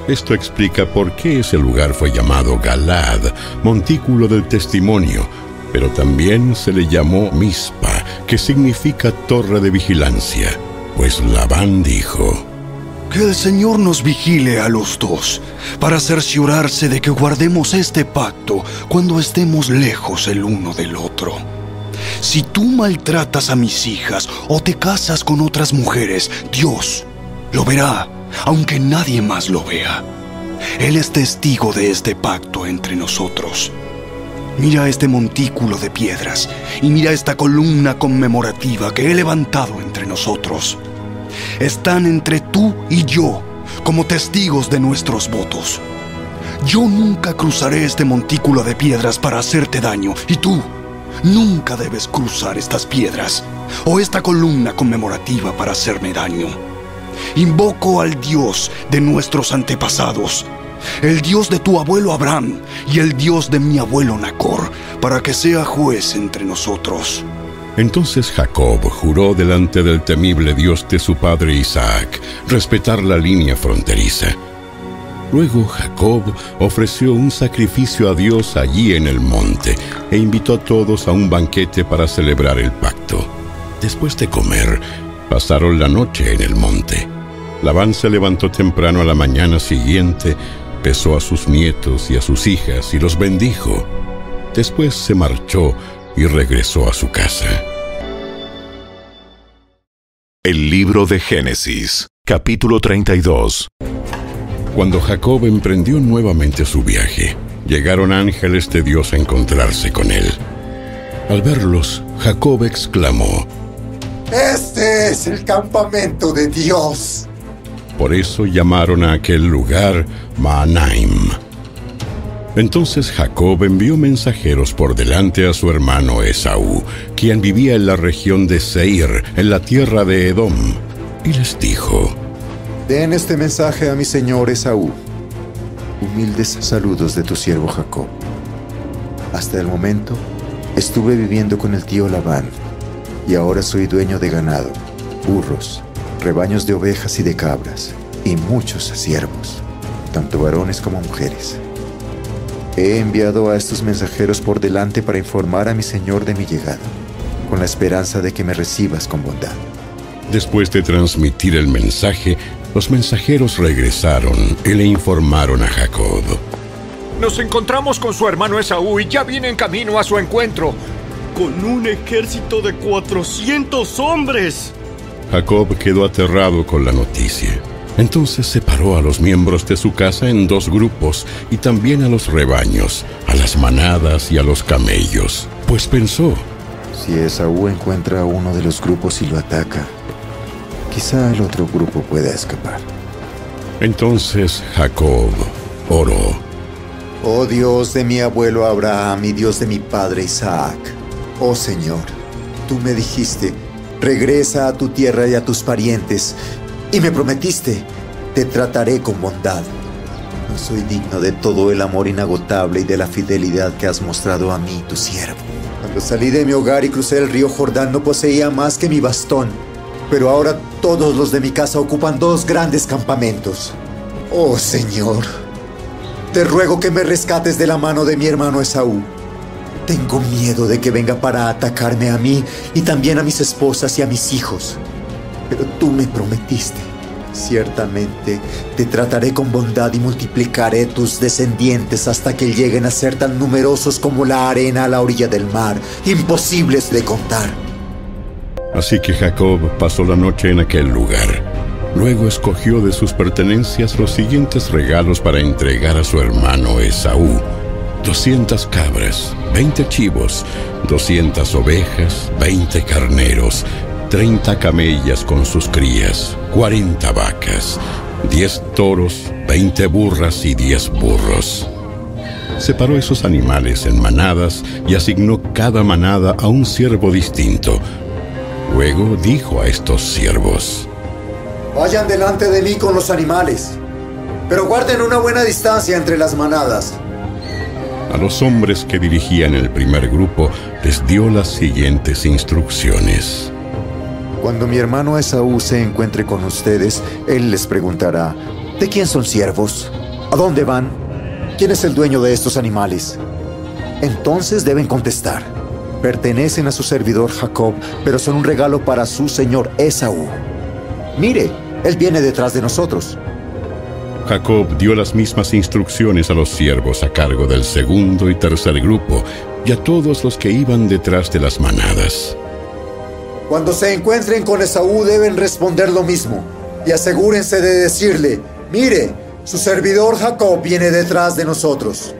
Esto explica por qué ese lugar fue llamado Galad, montículo del testimonio, pero también se le llamó Mizpa, que significa torre de vigilancia, pues Labán dijo: que el Señor nos vigile a los dos, para cerciorarse de que guardemos este pacto cuando estemos lejos el uno del otro. Si tú maltratas a mis hijas o te casas con otras mujeres, Dios lo verá, aunque nadie más lo vea. Él es testigo de este pacto entre nosotros. Mira este montículo de piedras y mira esta columna conmemorativa que he levantado entre nosotros. Están entre tú y yo como testigos de nuestros votos. Yo nunca cruzaré este montículo de piedras para hacerte daño, y tú nunca debes cruzar estas piedras o esta columna conmemorativa para hacerme daño. Invoco al Dios de nuestros antepasados, el Dios de tu abuelo Abraham y el Dios de mi abuelo Nacor, para que sea juez entre nosotros. Entonces Jacob juró delante del temible Dios de su padre Isaac respetar la línea fronteriza. Luego Jacob ofreció un sacrificio a Dios allí en el monte e invitó a todos a un banquete para celebrar el pacto. Después de comer, pasaron la noche en el monte. Labán se levantó temprano a la mañana siguiente, besó a sus nietos y a sus hijas y los bendijo. Después se marchó y regresó a su casa. El libro de Génesis, capítulo 32. Cuando Jacob emprendió nuevamente su viaje, llegaron ángeles de Dios a encontrarse con él. Al verlos, Jacob exclamó: ¡este es el campamento de Dios! Por eso llamaron a aquel lugar Mahanaim. Entonces Jacob envió mensajeros por delante a su hermano Esaú, quien vivía en la región de Seir, en la tierra de Edom, y les dijo: den este mensaje a mi señor Esaú. Humildes saludos de tu siervo Jacob. Hasta el momento estuve viviendo con el tío Labán, y ahora soy dueño de ganado, burros, rebaños de ovejas y de cabras, y muchos siervos, tanto varones como mujeres. He enviado a estos mensajeros por delante para informar a mi señor de mi llegada, con la esperanza de que me recibas con bondad. Después de transmitir el mensaje, los mensajeros regresaron y le informaron a Jacob: nos encontramos con su hermano Esaú y ya viene en camino a su encuentro, con un ejército de 400 hombres. Jacob quedó aterrado con la noticia. Entonces separó a los miembros de su casa en 2 grupos y también a los rebaños, a las manadas y a los camellos, pues pensó: si Esaú encuentra a uno de los grupos y lo ataca, quizá el otro grupo pueda escapar. Entonces Jacob oró: oh Dios de mi abuelo Abraham y Dios de mi padre Isaac, oh Señor, tú me dijiste: regresa a tu tierra y a tus parientes, y me prometiste: te trataré con bondad. No soy digno de todo el amor inagotable y de la fidelidad que has mostrado a mí, tu siervo. Cuando salí de mi hogar y crucé el río Jordán, no poseía más que mi bastón. Pero ahora todos los de mi casa ocupan 2 grandes campamentos. Oh, Señor, te ruego que me rescates de la mano de mi hermano Esaú. Tengo miedo de que venga para atacarme a mí y también a mis esposas y a mis hijos. Pero tú me prometiste: ciertamente te trataré con bondad y multiplicaré tus descendientes hasta que lleguen a ser tan numerosos como la arena a la orilla del mar, imposibles de contar. Así que Jacob pasó la noche en aquel lugar. Luego escogió de sus pertenencias los siguientes regalos para entregar a su hermano Esaú: 200 cabras, 20 chivos, 200 ovejas, 20 carneros, 30 camellas con sus crías, 40 vacas, 10 toros, 20 burras y 10 burros. Separó esos animales en manadas y asignó cada manada a un siervo distinto. Luego dijo a estos siervos: Vayan delante de mí con los animales, pero guarden una buena distancia entre las manadas. A los hombres que dirigían el primer grupo les dio las siguientes instrucciones: Cuando mi hermano Esaú se encuentre con ustedes, él les preguntará: ¿de quién son siervos? ¿A dónde van? ¿Quién es el dueño de estos animales? Entonces deben contestar: pertenecen a su servidor Jacob, pero son un regalo para su señor Esaú. Mire, él viene detrás de nosotros. Jacob dio las mismas instrucciones a los siervos a cargo del segundo y tercer grupo y a todos los que iban detrás de las manadas. Cuando se encuentren con Esaú deben responder lo mismo y asegúrense de decirle: mire, su servidor Jacob viene detrás de nosotros.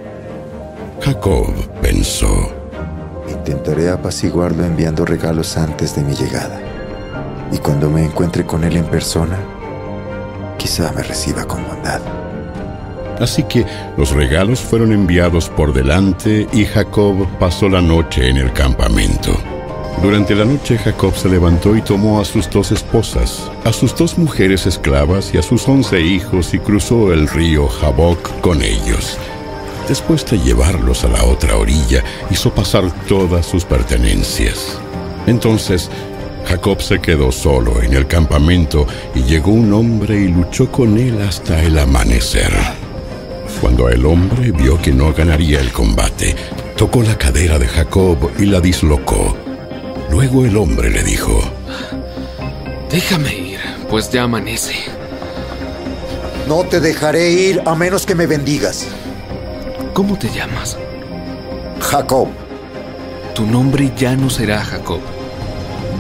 Jacob pensó: intentaré apaciguarlo enviando regalos antes de mi llegada. Y cuando me encuentre con él en persona, quizá me reciba con bondad. Así que los regalos fueron enviados por delante y Jacob pasó la noche en el campamento. Durante la noche Jacob se levantó y tomó a sus 2 esposas, a sus 2 mujeres esclavas y a sus 11 hijos y cruzó el río Jaboc con ellos. Después de llevarlos a la otra orilla, hizo pasar todas sus pertenencias. Entonces Jacob se quedó solo en el campamento y llegó un hombre y luchó con él hasta el amanecer. Cuando el hombre vio que no ganaría el combate, tocó la cadera de Jacob y la dislocó. Luego el hombre le dijo: déjame ir, pues ya amanece. No te dejaré ir a menos que me bendigas. ¿Cómo te llamas? Jacob. Tu nombre ya no será Jacob.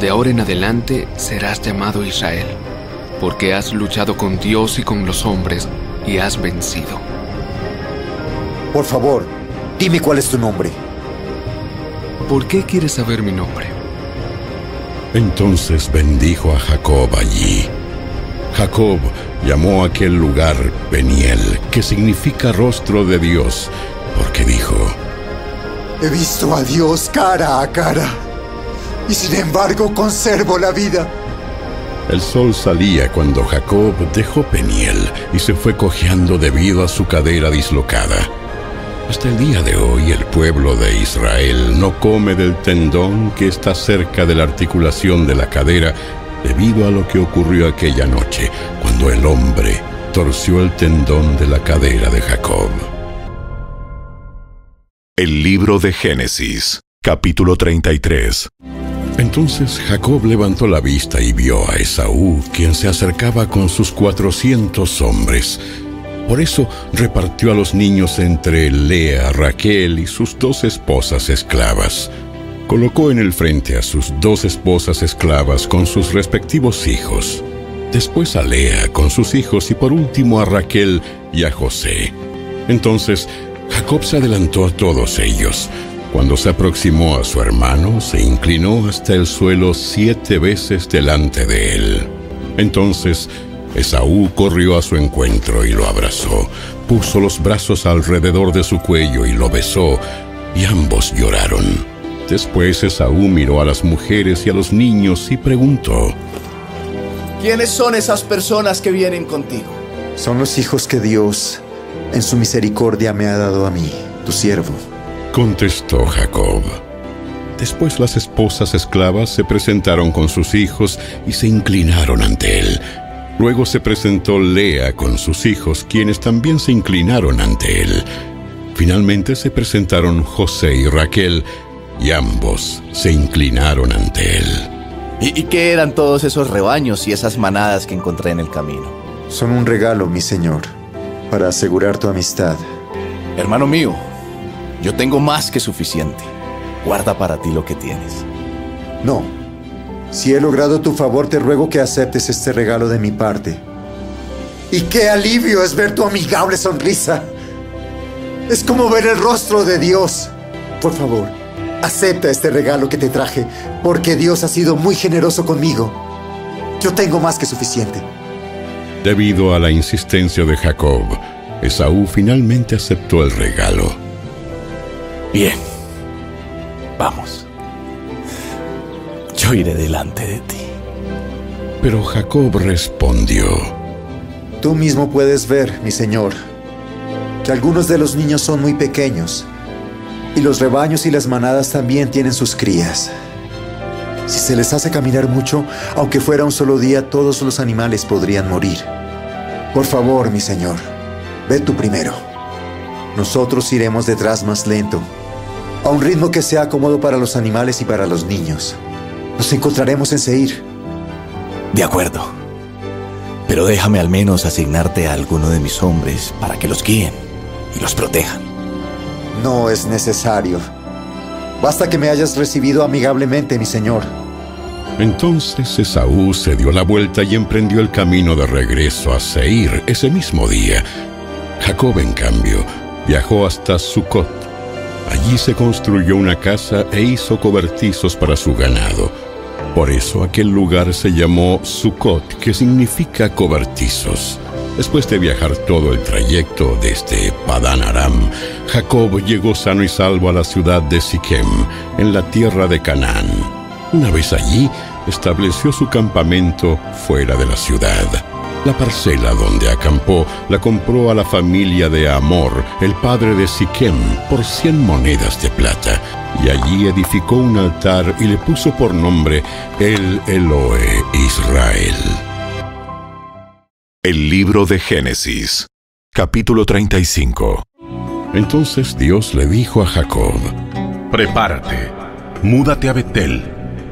De ahora en adelante serás llamado Israel, porque has luchado con Dios y con los hombres y has vencido. Por favor, dime cuál es tu nombre. ¿Por qué quieres saber mi nombre? Entonces bendijo a Jacob allí. Jacob llamó a aquel lugar Peniel, que significa rostro de Dios, porque dijo: he visto a Dios cara a cara, y sin embargo conservo la vida. El sol salía cuando Jacob dejó Peniel y se fue cojeando debido a su cadera dislocada. Hasta el día de hoy el pueblo de Israel no come del tendón que está cerca de la articulación de la cadera debido a lo que ocurrió aquella noche cuando el hombre torció el tendón de la cadera de Jacob. El libro de Génesis, capítulo 33. Entonces Jacob levantó la vista y vio a Esaú, quien se acercaba con sus 400 hombres. Por eso repartió a los niños entre Lea, Raquel y sus 2 esposas esclavas. Colocó en el frente a sus 2 esposas esclavas con sus respectivos hijos. Después a Lea con sus hijos y por último a Raquel y a José. Entonces Jacob se adelantó a todos ellos. Cuando se aproximó a su hermano, se inclinó hasta el suelo 7 veces delante de él. Entonces Esaú corrió a su encuentro y lo abrazó, puso los brazos alrededor de su cuello y lo besó, y ambos lloraron. Después Esaú miró a las mujeres y a los niños y preguntó: ¿quiénes son esas personas que vienen contigo? Son los hijos que Dios, en su misericordia, me ha dado a mí, tu siervo. Contestó Jacob: Después las esposas esclavas se presentaron con sus hijos y se inclinaron ante él. Luego se presentó Lea con sus hijos, quienes también se inclinaron ante él. Finalmente se presentaron José y Raquel, y ambos se inclinaron ante él. ¿Y qué eran todos esos rebaños y esas manadas que encontré en el camino? Son un regalo, mi señor, para asegurar tu amistad. Hermano mío, yo tengo más que suficiente. Guarda para ti lo que tienes. No. Si he logrado tu favor, te ruego que aceptes este regalo de mi parte. ¡Y qué alivio es ver tu amigable sonrisa! Es como ver el rostro de Dios. Por favor, acepta este regalo que te traje, porque Dios ha sido muy generoso conmigo. Yo tengo más que suficiente. Debido a la insistencia de Jacob, Esaú finalmente aceptó el regalo. Bien. Vamos. Yo iré delante de ti. Pero Jacob respondió: Tú mismo puedes ver, mi señor, que algunos de los niños son muy pequeños, y los rebaños y las manadas también tienen sus crías. Si se les hace caminar mucho, aunque fuera un solo día, todos los animales podrían morir. Por favor, mi señor, ve tú primero. Nosotros iremos detrás más lento, a un ritmo que sea cómodo para los animales y para los niños. Nos encontraremos en Seir. De acuerdo. Pero déjame al menos asignarte a alguno de mis hombres para que los guíen y los protejan. No es necesario. Basta que me hayas recibido amigablemente, mi señor. Entonces Esaú se dio la vuelta y emprendió el camino de regreso a Seir ese mismo día. Jacob, en cambio, viajó hasta Sucot. Allí se construyó una casa e hizo cobertizos para su ganado. Por eso aquel lugar se llamó Sucot, que significa cobertizos. Después de viajar todo el trayecto desde Padán Aram, Jacob llegó sano y salvo a la ciudad de Siquem, en la tierra de Canaán. Una vez allí, estableció su campamento fuera de la ciudad. La parcela donde acampó la compró a la familia de Hamor, el padre de Siquem, por 100 monedas de plata, y allí edificó un altar y le puso por nombre El Elohe Israel. El libro de Génesis, capítulo 35. Entonces Dios le dijo a Jacob: Prepárate, múdate a Betel,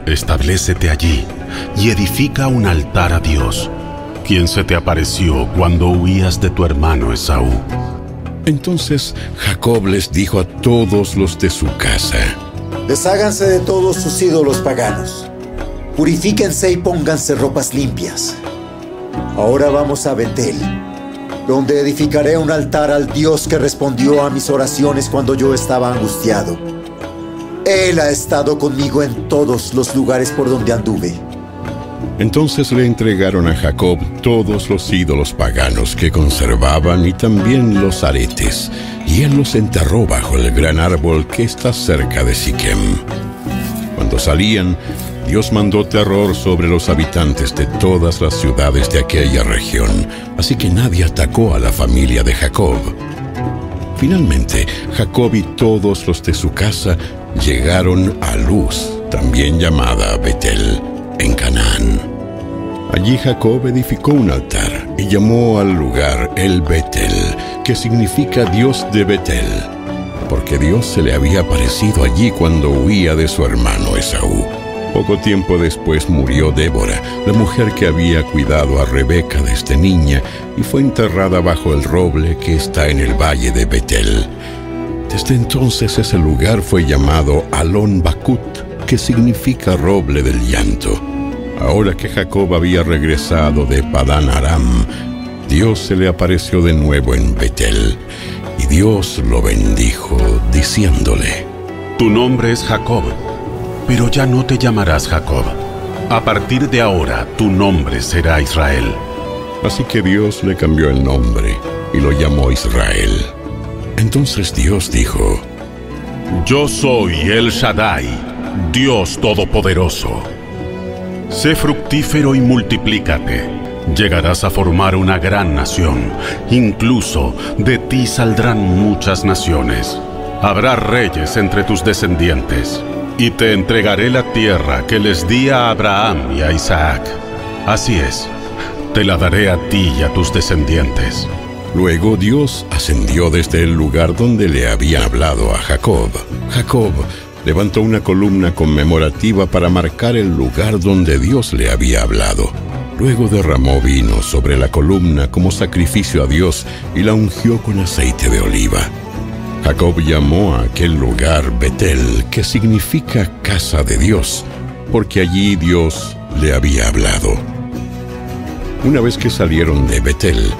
establécete allí y edifica un altar a Dios, quien se te apareció cuando huías de tu hermano Esaú. Entonces Jacob les dijo a todos los de su casa: Desháganse de todos sus ídolos paganos. Purifíquense y pónganse ropas limpias. Ahora vamos a Betel, donde edificaré un altar al Dios que respondió a mis oraciones cuando yo estaba angustiado. Él ha estado conmigo en todos los lugares por donde anduve. Entonces le entregaron a Jacob todos los ídolos paganos que conservaban y también los aretes, y él los enterró bajo el gran árbol que está cerca de Siquem. Cuando salían, Dios mandó terror sobre los habitantes de todas las ciudades de aquella región, así que nadie atacó a la familia de Jacob. Finalmente, Jacob y todos los de su casa llegaron a Luz, también llamada Betel, en Canaán. Allí Jacob edificó un altar y llamó al lugar El Betel, que significa Dios de Betel, porque Dios se le había aparecido allí cuando huía de su hermano Esaú. Poco tiempo después murió Débora, la mujer que había cuidado a Rebeca desde niña, y fue enterrada bajo el roble que está en el valle de Betel. Desde entonces ese lugar fue llamado Alon Bakut, que significa roble del llanto. Ahora que Jacob había regresado de Padán Aram, Dios se le apareció de nuevo en Betel, y Dios lo bendijo, diciéndole: Tu nombre es Jacob, pero ya no te llamarás Jacob. A partir de ahora, tu nombre será Israel. Así que Dios le cambió el nombre y lo llamó Israel. Entonces Dios dijo: Yo soy El Shaddai, Dios Todopoderoso. Sé fructífero y multiplícate. Llegarás a formar una gran nación. Incluso de ti saldrán muchas naciones. Habrá reyes entre tus descendientes. y te entregaré la tierra que les di a Abraham y a Isaac. Así es, te la daré a ti y a tus descendientes. Luego Dios ascendió desde el lugar donde le había hablado a Jacob. Jacob levantó una columna conmemorativa para marcar el lugar donde Dios le había hablado. Luego derramó vino sobre la columna como sacrificio a Dios y la ungió con aceite de oliva. Jacob llamó a aquel lugar Betel, que significa casa de Dios, porque allí Dios le había hablado. Una vez que salieron de Betel,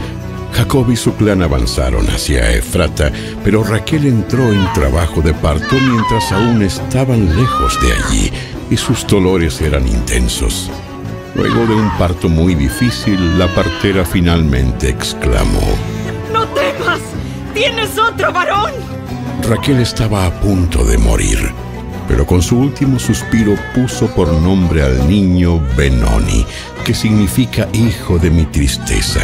Jacob y su clan avanzaron hacia Efrata, pero Raquel entró en trabajo de parto mientras aún estaban lejos de allí, y sus dolores eran intensos. Luego de un parto muy difícil, la partera finalmente exclamó: ¡No temas! ¡Tienes otro varón! Raquel estaba a punto de morir, pero con su último suspiro puso por nombre al niño Benoni, que significa hijo de mi tristeza.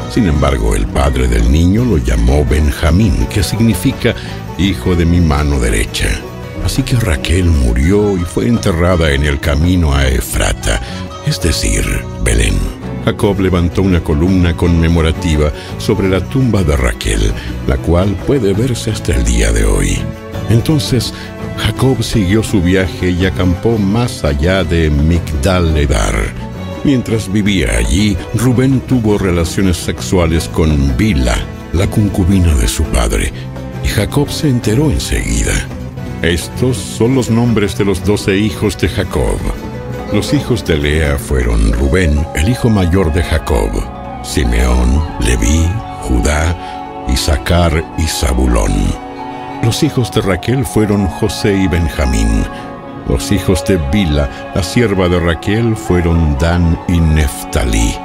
Sin embargo, el padre del niño lo llamó Benjamín, que significa hijo de mi mano derecha. Así que Raquel murió y fue enterrada en el camino a Efrata, es decir, Belén. Jacob levantó una columna conmemorativa sobre la tumba de Raquel, la cual puede verse hasta el día de hoy. Entonces, Jacob siguió su viaje y acampó más allá de Migdal-Edar. Mientras vivía allí, Rubén tuvo relaciones sexuales con Bila, la concubina de su padre, y Jacob se enteró enseguida. Estos son los nombres de los 12 hijos de Jacob. Los hijos de Lea fueron Rubén, el hijo mayor de Jacob, Simeón, Leví, Judá, Isaacar y Zabulón. Los hijos de Raquel fueron José y Benjamín. Los hijos de Bila, la sierva de Raquel, fueron Dan y Neftalí.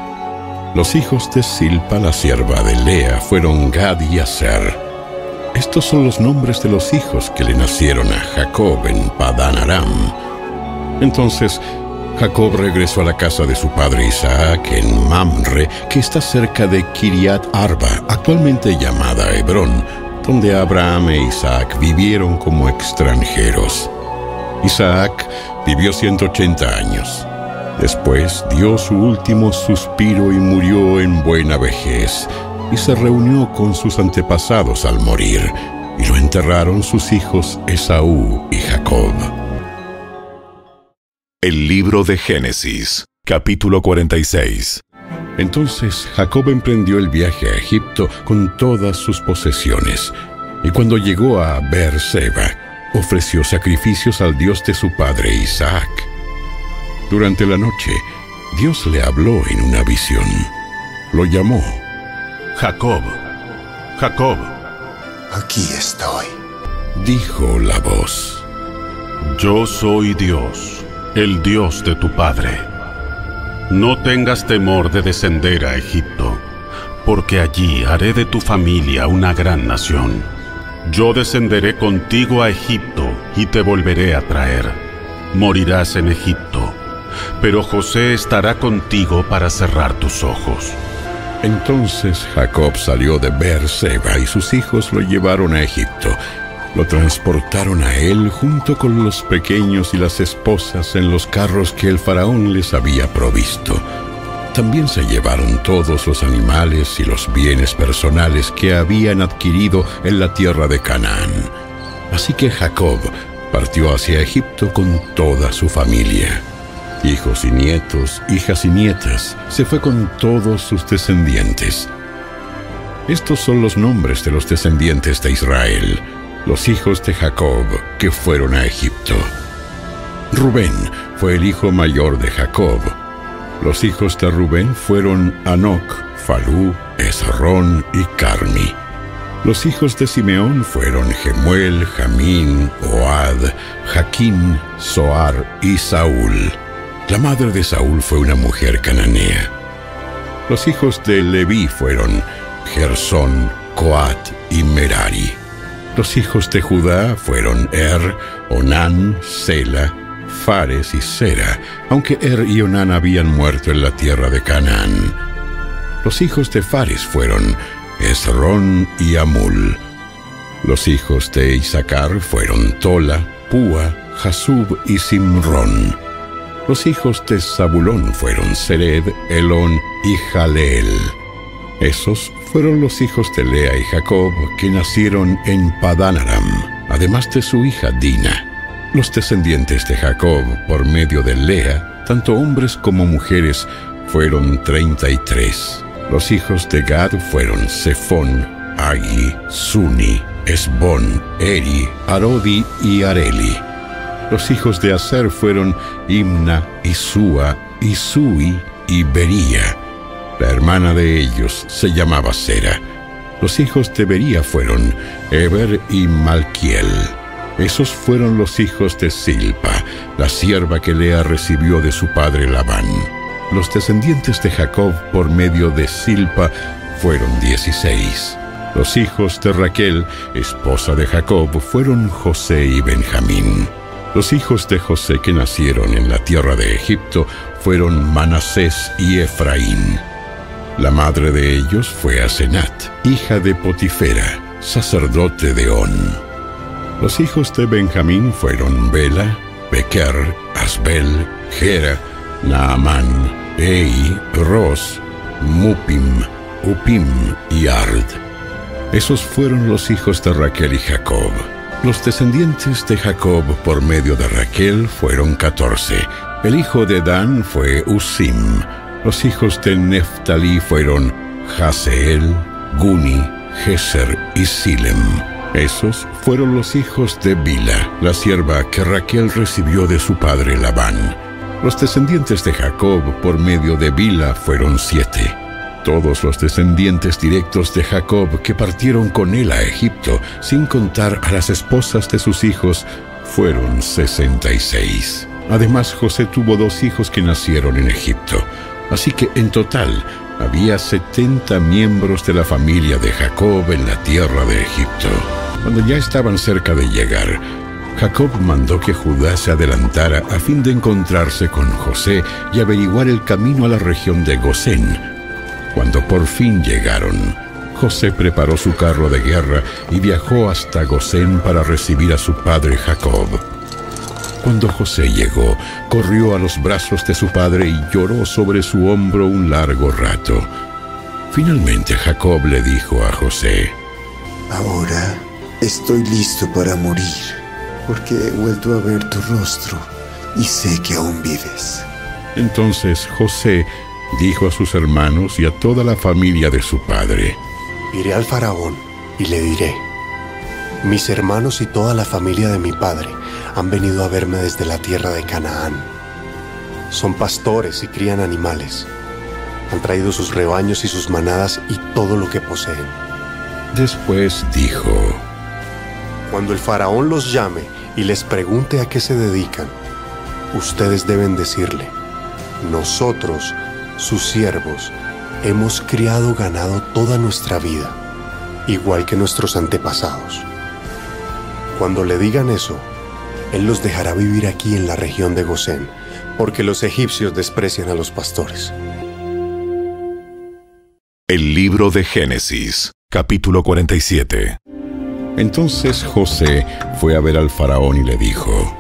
Los hijos de Silpa, la sierva de Lea, fueron Gad y Aser. Estos son los nombres de los hijos que le nacieron a Jacob en Padán Aram. Entonces Jacob regresó a la casa de su padre Isaac en Mamre, que está cerca de Kiriat Arba, actualmente llamada Hebrón, donde Abraham e Isaac vivieron como extranjeros. Isaac vivió 180 años. Después dio su último suspiro y murió en buena vejez, y se reunió con sus antepasados al morir, y lo enterraron sus hijos Esaú y Jacob. El libro de Génesis, capítulo 46. Entonces Jacob emprendió el viaje a Egipto con todas sus posesiones, y cuando llegó a Beerseba, ofreció sacrificios al Dios de su padre Isaac. Durante la noche, Dios le habló en una visión. Lo llamó. Jacob, Jacob. Aquí estoy, dijo la voz. Yo soy Dios, el Dios de tu padre. No tengas temor de descender a Egipto, porque allí haré de tu familia una gran nación. Yo descenderé contigo a Egipto y te volveré a traer. Morirás en Egipto, pero José estará contigo para cerrar tus ojos. Entonces Jacob salió de Beerseba y sus hijos lo llevaron a Egipto. Lo transportaron a él junto con los pequeños y las esposas en los carros que el faraón les había provisto. También se llevaron todos los animales y los bienes personales que habían adquirido en la tierra de Canaán. Así que Jacob partió hacia Egipto con toda su familia. Hijos y nietos, hijas y nietas, se fue con todos sus descendientes. Estos son los nombres de los descendientes de Israel, los hijos de Jacob que fueron a Egipto. Rubén fue el hijo mayor de Jacob. Los hijos de Rubén fueron Anoc, Falú, Esrón y Carmi. Los hijos de Simeón fueron Gemuel, Jamín, Ohad, Jaquín, Zoar y Saúl. La madre de Saúl fue una mujer cananea. Los hijos de Leví fueron Gersón, Coat y Merari. Los hijos de Judá fueron Onán, Sela, Fares y Sera, aunque y Onán habían muerto en la tierra de Canaán. Los hijos de Fares fueron Esrón y Amul. Los hijos de Isaacar fueron Tola, Púa, Jasub y Simrón. Los hijos de Zabulón fueron Sered, Elón y Jaleel. Esos fueron los hijos de Lea y Jacob que nacieron en Padán Aram, además de su hija Dina. Los descendientes de Jacob por medio de Lea, tanto hombres como mujeres, fueron 33. Los hijos de Gad fueron Sefón, Agi, Suni, Esbón, Eri, Arodi y Areli. Los hijos de Aser fueron Imna, Isúa, Isui y Bería. La hermana de ellos se llamaba Sera. Los hijos de Bería fueron Eber y Malquiel. Esos fueron los hijos de Silpa, la sierva que Lea recibió de su padre Labán. Los descendientes de Jacob por medio de Silpa fueron 16. Los hijos de Raquel, esposa de Jacob, fueron José y Benjamín. Los hijos de José que nacieron en la tierra de Egipto fueron Manasés y Efraín. La madre de ellos fue Asenat, hija de Potifera, sacerdote de On. Los hijos de Benjamín fueron Bela, Bequer, Asbel, Gera, Naamán, Ei, Ros, Mupim, Upim y Ard. Esos fueron los hijos de Raquel y Jacob. Los descendientes de Jacob por medio de Raquel fueron 14. El hijo de Dan fue Usim. Los hijos de Neftalí fueron Jaseel, Guni, Geser y Silem. Esos fueron los hijos de Bila, la sierva que Raquel recibió de su padre Labán. Los descendientes de Jacob por medio de Bila fueron 7. Todos los descendientes directos de Jacob que partieron con él a Egipto, sin contar a las esposas de sus hijos, fueron 66. Además, José tuvo 2 hijos que nacieron en Egipto. Así que en total había 70 miembros de la familia de Jacob en la tierra de Egipto. Cuando ya estaban cerca de llegar, Jacob mandó que Judá se adelantara a fin de encontrarse con José y averiguar el camino a la región de Gosén. Cuando por fin llegaron, José preparó su carro de guerra y viajó hasta Gosén para recibir a su padre Jacob. Cuando José llegó, corrió a los brazos de su padre y lloró sobre su hombro un largo rato. Finalmente Jacob le dijo a José: Ahora estoy listo para morir, porque he vuelto a ver tu rostro y sé que aún vives. Entonces José dijo a sus hermanos y a toda la familia de su padre: Iré al faraón y le diré: mis hermanos y toda la familia de mi padre han venido a verme desde la tierra de Canaán. Son pastores y crían animales. Han traído sus rebaños y sus manadas y todo lo que poseen. Después dijo: cuando el faraón los llame y les pregunte a qué se dedican, ustedes deben decirle: nosotros, sus siervos, hemos criado ganado toda nuestra vida, igual que nuestros antepasados. Cuando le digan eso, él los dejará vivir aquí en la región de Gosén, porque los egipcios desprecian a los pastores. El libro de Génesis, capítulo 47. Entonces José fue a ver al faraón y le dijo: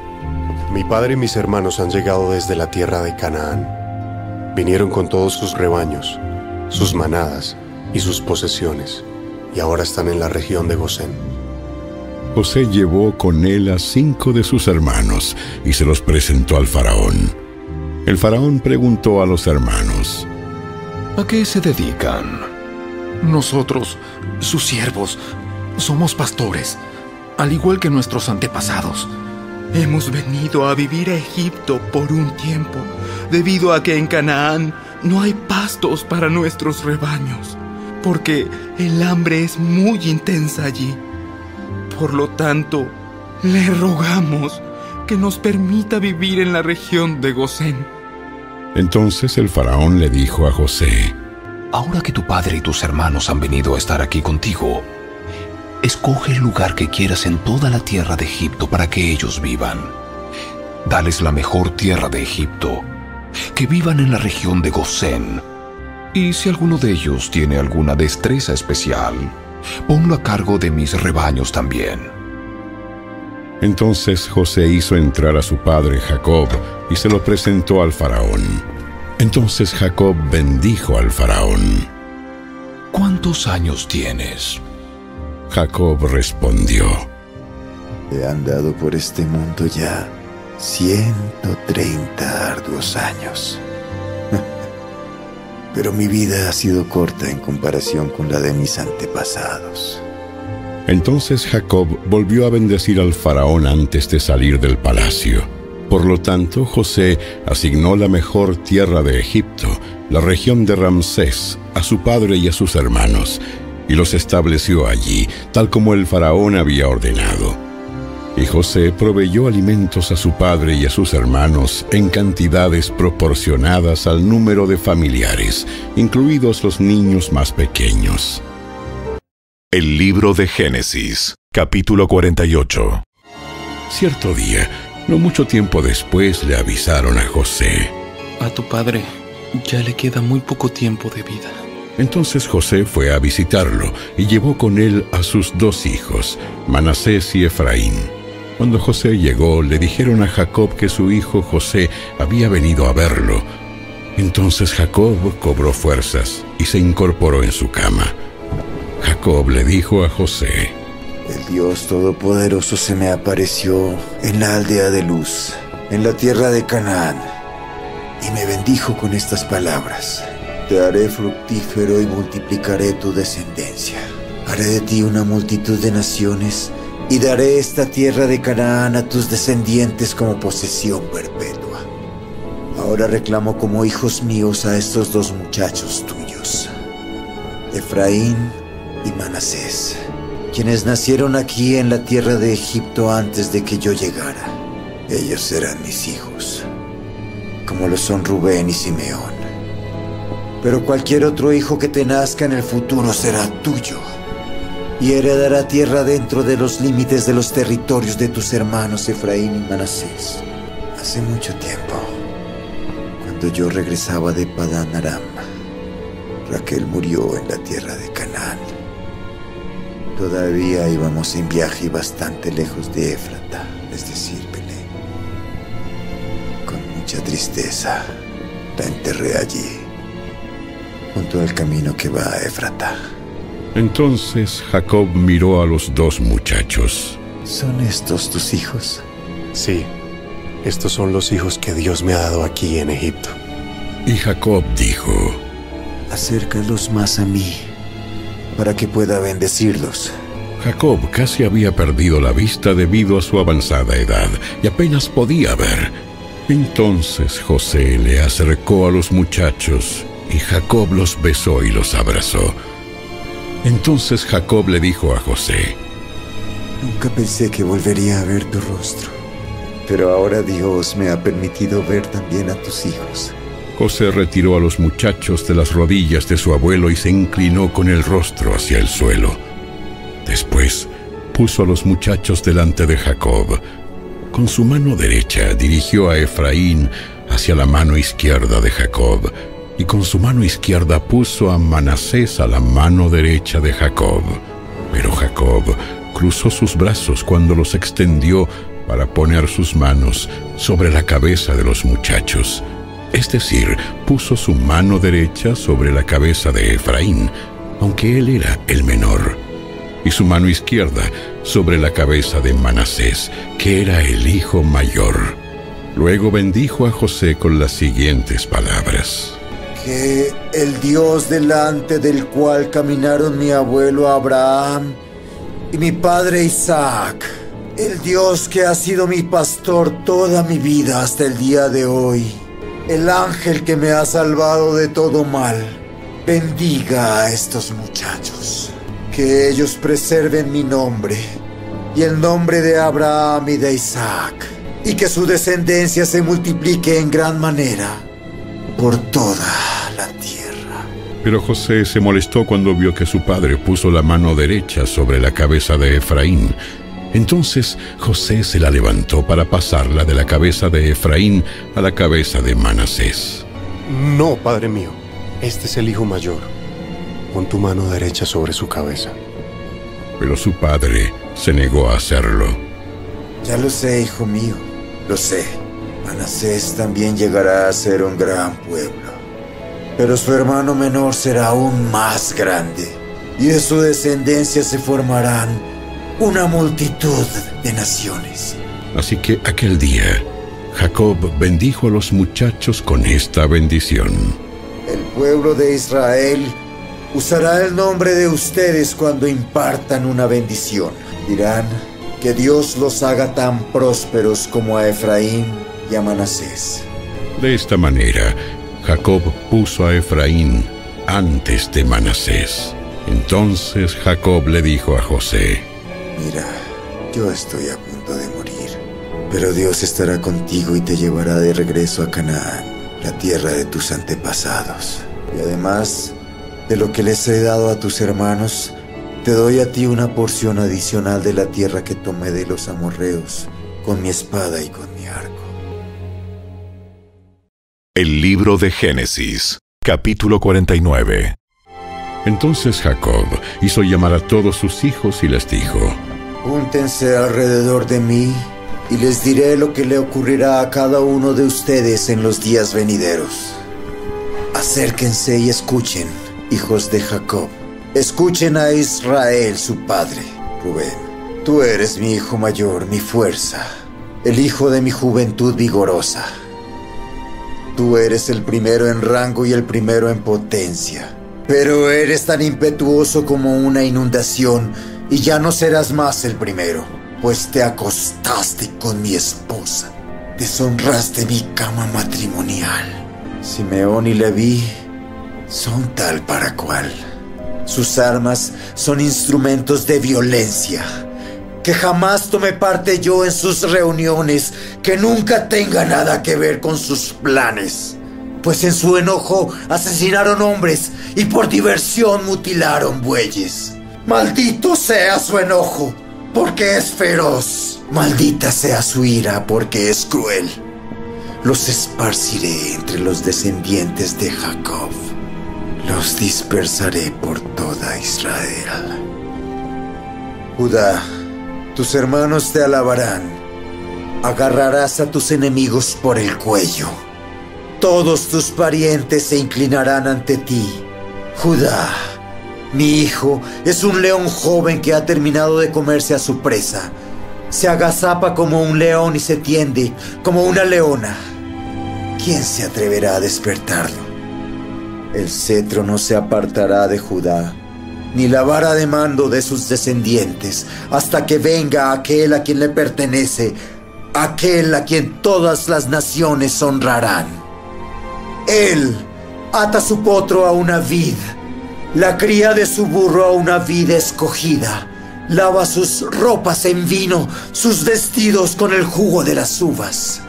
mi padre y mis hermanos han llegado desde la tierra de Canaán. Vinieron con todos sus rebaños, sus manadas y sus posesiones, y ahora están en la región de Gosén. José llevó con él a 5 de sus hermanos y se los presentó al faraón. El faraón preguntó a los hermanos: ¿a qué se dedican? Nosotros, sus siervos, somos pastores, al igual que nuestros antepasados. Hemos venido a vivir a Egipto por un tiempo, debido a que en Canaán no hay pastos para nuestros rebaños, porque el hambre es muy intensa allí. Por lo tanto, le rogamos que nos permita vivir en la región de Gosén. Entonces el faraón le dijo a José: ahora que tu padre y tus hermanos han venido a estar aquí contigo, escoge el lugar que quieras en toda la tierra de Egipto para que ellos vivan. Dales la mejor tierra de Egipto, que vivan en la región de Gosén. Y si alguno de ellos tiene alguna destreza especial, ponlo a cargo de mis rebaños también. Entonces José hizo entrar a su padre Jacob y se lo presentó al faraón. Entonces Jacob bendijo al faraón. ¿Cuántos años tienes? Jacob respondió: He andado por este mundo ya 130 arduos años. Pero mi vida ha sido corta en comparación con la de mis antepasados. Entonces Jacob volvió a bendecir al faraón antes de salir del palacio. Por lo tanto, José asignó la mejor tierra de Egipto, la región de Ramsés, a su padre y a sus hermanos, y los estableció allí, tal como el faraón había ordenado. Y José proveyó alimentos a su padre y a sus hermanos en cantidades proporcionadas al número de familiares, incluidos los niños más pequeños. El libro de Génesis, capítulo 48. Cierto día, no mucho tiempo después, le avisaron a José: A tu padre ya le queda muy poco tiempo de vida. Entonces José fue a visitarlo y llevó con él a sus 2 hijos, Manasés y Efraín. Cuando José llegó, le dijeron a Jacob que su hijo José había venido a verlo. Entonces Jacob cobró fuerzas y se incorporó en su cama. Jacob le dijo a José: El Dios Todopoderoso se me apareció en la aldea de Luz, en la tierra de Canaán, y me bendijo con estas palabras: Te haré fructífero y multiplicaré tu descendencia. Haré de ti una multitud de naciones y daré esta tierra de Canaán a tus descendientes como posesión perpetua. Ahora reclamo como hijos míos a estos 2 muchachos tuyos, Efraín y Manasés, quienes nacieron aquí en la tierra de Egipto antes de que yo llegara. Ellos serán mis hijos, como lo son Rubén y Simeón. Pero cualquier otro hijo que te nazca en el futuro será tuyo, y heredará tierra dentro de los límites de los territorios de tus hermanos Efraín y Manasés. Hace mucho tiempo, cuando yo regresaba de Padán Aram, Raquel murió en la tierra de Canaán. Todavía íbamos en viaje bastante lejos de Éfrata, es decir, Belén. Con mucha tristeza, la enterré allí, junto al camino que va a Éfrata. Entonces Jacob miró a los 2 muchachos. ¿Son estos tus hijos? Sí, estos son los hijos que Dios me ha dado aquí en Egipto. Y Jacob dijo: Acércalos más a mí, para que pueda bendecirlos. Jacob casi había perdido la vista debido a su avanzada edad y apenas podía ver. Entonces José le acercó a los muchachos y Jacob los besó y los abrazó. Entonces Jacob le dijo a José: Nunca pensé que volvería a ver tu rostro, pero ahora Dios me ha permitido ver también a tus hijos. José retiró a los muchachos de las rodillas de su abuelo y se inclinó con el rostro hacia el suelo. Después puso a los muchachos delante de Jacob. Con su mano derecha dirigió a Efraín hacia la mano izquierda de Jacob, y con su mano izquierda puso a Manasés a la mano derecha de Jacob. Pero Jacob cruzó sus brazos cuando los extendió para poner sus manos sobre la cabeza de los muchachos. Es decir, puso su mano derecha sobre la cabeza de Efraín, aunque él era el menor, y su mano izquierda sobre la cabeza de Manasés, que era el hijo mayor. Luego bendijo a José con las siguientes palabras: Que el Dios delante del cual caminaron mi abuelo Abraham y mi padre Isaac, el Dios que ha sido mi pastor toda mi vida hasta el día de hoy, el ángel que me ha salvado de todo mal, bendiga a estos muchachos. Que ellos preserven mi nombre y el nombre de Abraham y de Isaac, y que su descendencia se multiplique en gran manera por toda la tierra. Pero José se molestó cuando vio que su padre puso la mano derecha sobre la cabeza de Efraín. Entonces José se la levantó para pasarla de la cabeza de Efraín a la cabeza de Manasés. No, padre mío, este es el hijo mayor. Pon tu mano derecha sobre su cabeza. Pero su padre se negó a hacerlo. Ya lo sé, hijo mío, lo sé. Manasés también llegará a ser un gran pueblo, pero su hermano menor será aún más grande, y de su descendencia se formarán una multitud de naciones. Así que aquel día, Jacob bendijo a los muchachos con esta bendición. El pueblo de Israel usará el nombre de ustedes cuando impartan una bendición. Dirán que Dios los haga tan prósperos como a Efraín y a Manasés. De esta manera, Jacob puso a Efraín antes de Manasés. Entonces Jacob le dijo a José: Mira, yo estoy a punto de morir, pero Dios estará contigo y te llevará de regreso a Canaán, la tierra de tus antepasados. Y además de lo que les he dado a tus hermanos, te doy a ti una porción adicional de la tierra que tomé de los amorreos, con mi espada y con mi arco. El libro de Génesis, capítulo 49. Entonces Jacob hizo llamar a todos sus hijos y les dijo: Júntense alrededor de mí y les diré lo que le ocurrirá a cada uno de ustedes en los días venideros. Acérquense y escuchen, hijos de Jacob. Escuchen a Israel, su padre. Rubén, tú eres mi hijo mayor, mi fuerza, el hijo de mi juventud vigorosa. Tú eres el primero en rango y el primero en potencia, pero eres tan impetuoso como una inundación y ya no serás más el primero, pues te acostaste con mi esposa, deshonraste mi cama matrimonial. Simeón y Leví son tal para cual. Sus armas son instrumentos de violencia. Que jamás tome parte yo en sus reuniones, que nunca tenga nada que ver con sus planes. Pues en su enojo asesinaron hombres y por diversión mutilaron bueyes. Maldito sea su enojo, porque es feroz. Maldita sea su ira, porque es cruel. Los esparciré entre los descendientes de Jacob. Los dispersaré por toda Israel. Judá, tus hermanos te alabarán. Agarrarás a tus enemigos por el cuello. Todos tus parientes se inclinarán ante ti. Judá, mi hijo es un león joven que ha terminado de comerse a su presa. Se agazapa como un león y se tiende como una leona. ¿Quién se atreverá a despertarlo? El cetro no se apartará de Judá, ni la vara de mando de sus descendientes, hasta que venga aquel a quien le pertenece, aquel a quien todas las naciones honrarán. Él ata su potro a una vid, la cría de su burro a una vid escogida, lava sus ropas en vino, sus vestidos con el jugo de las uvas.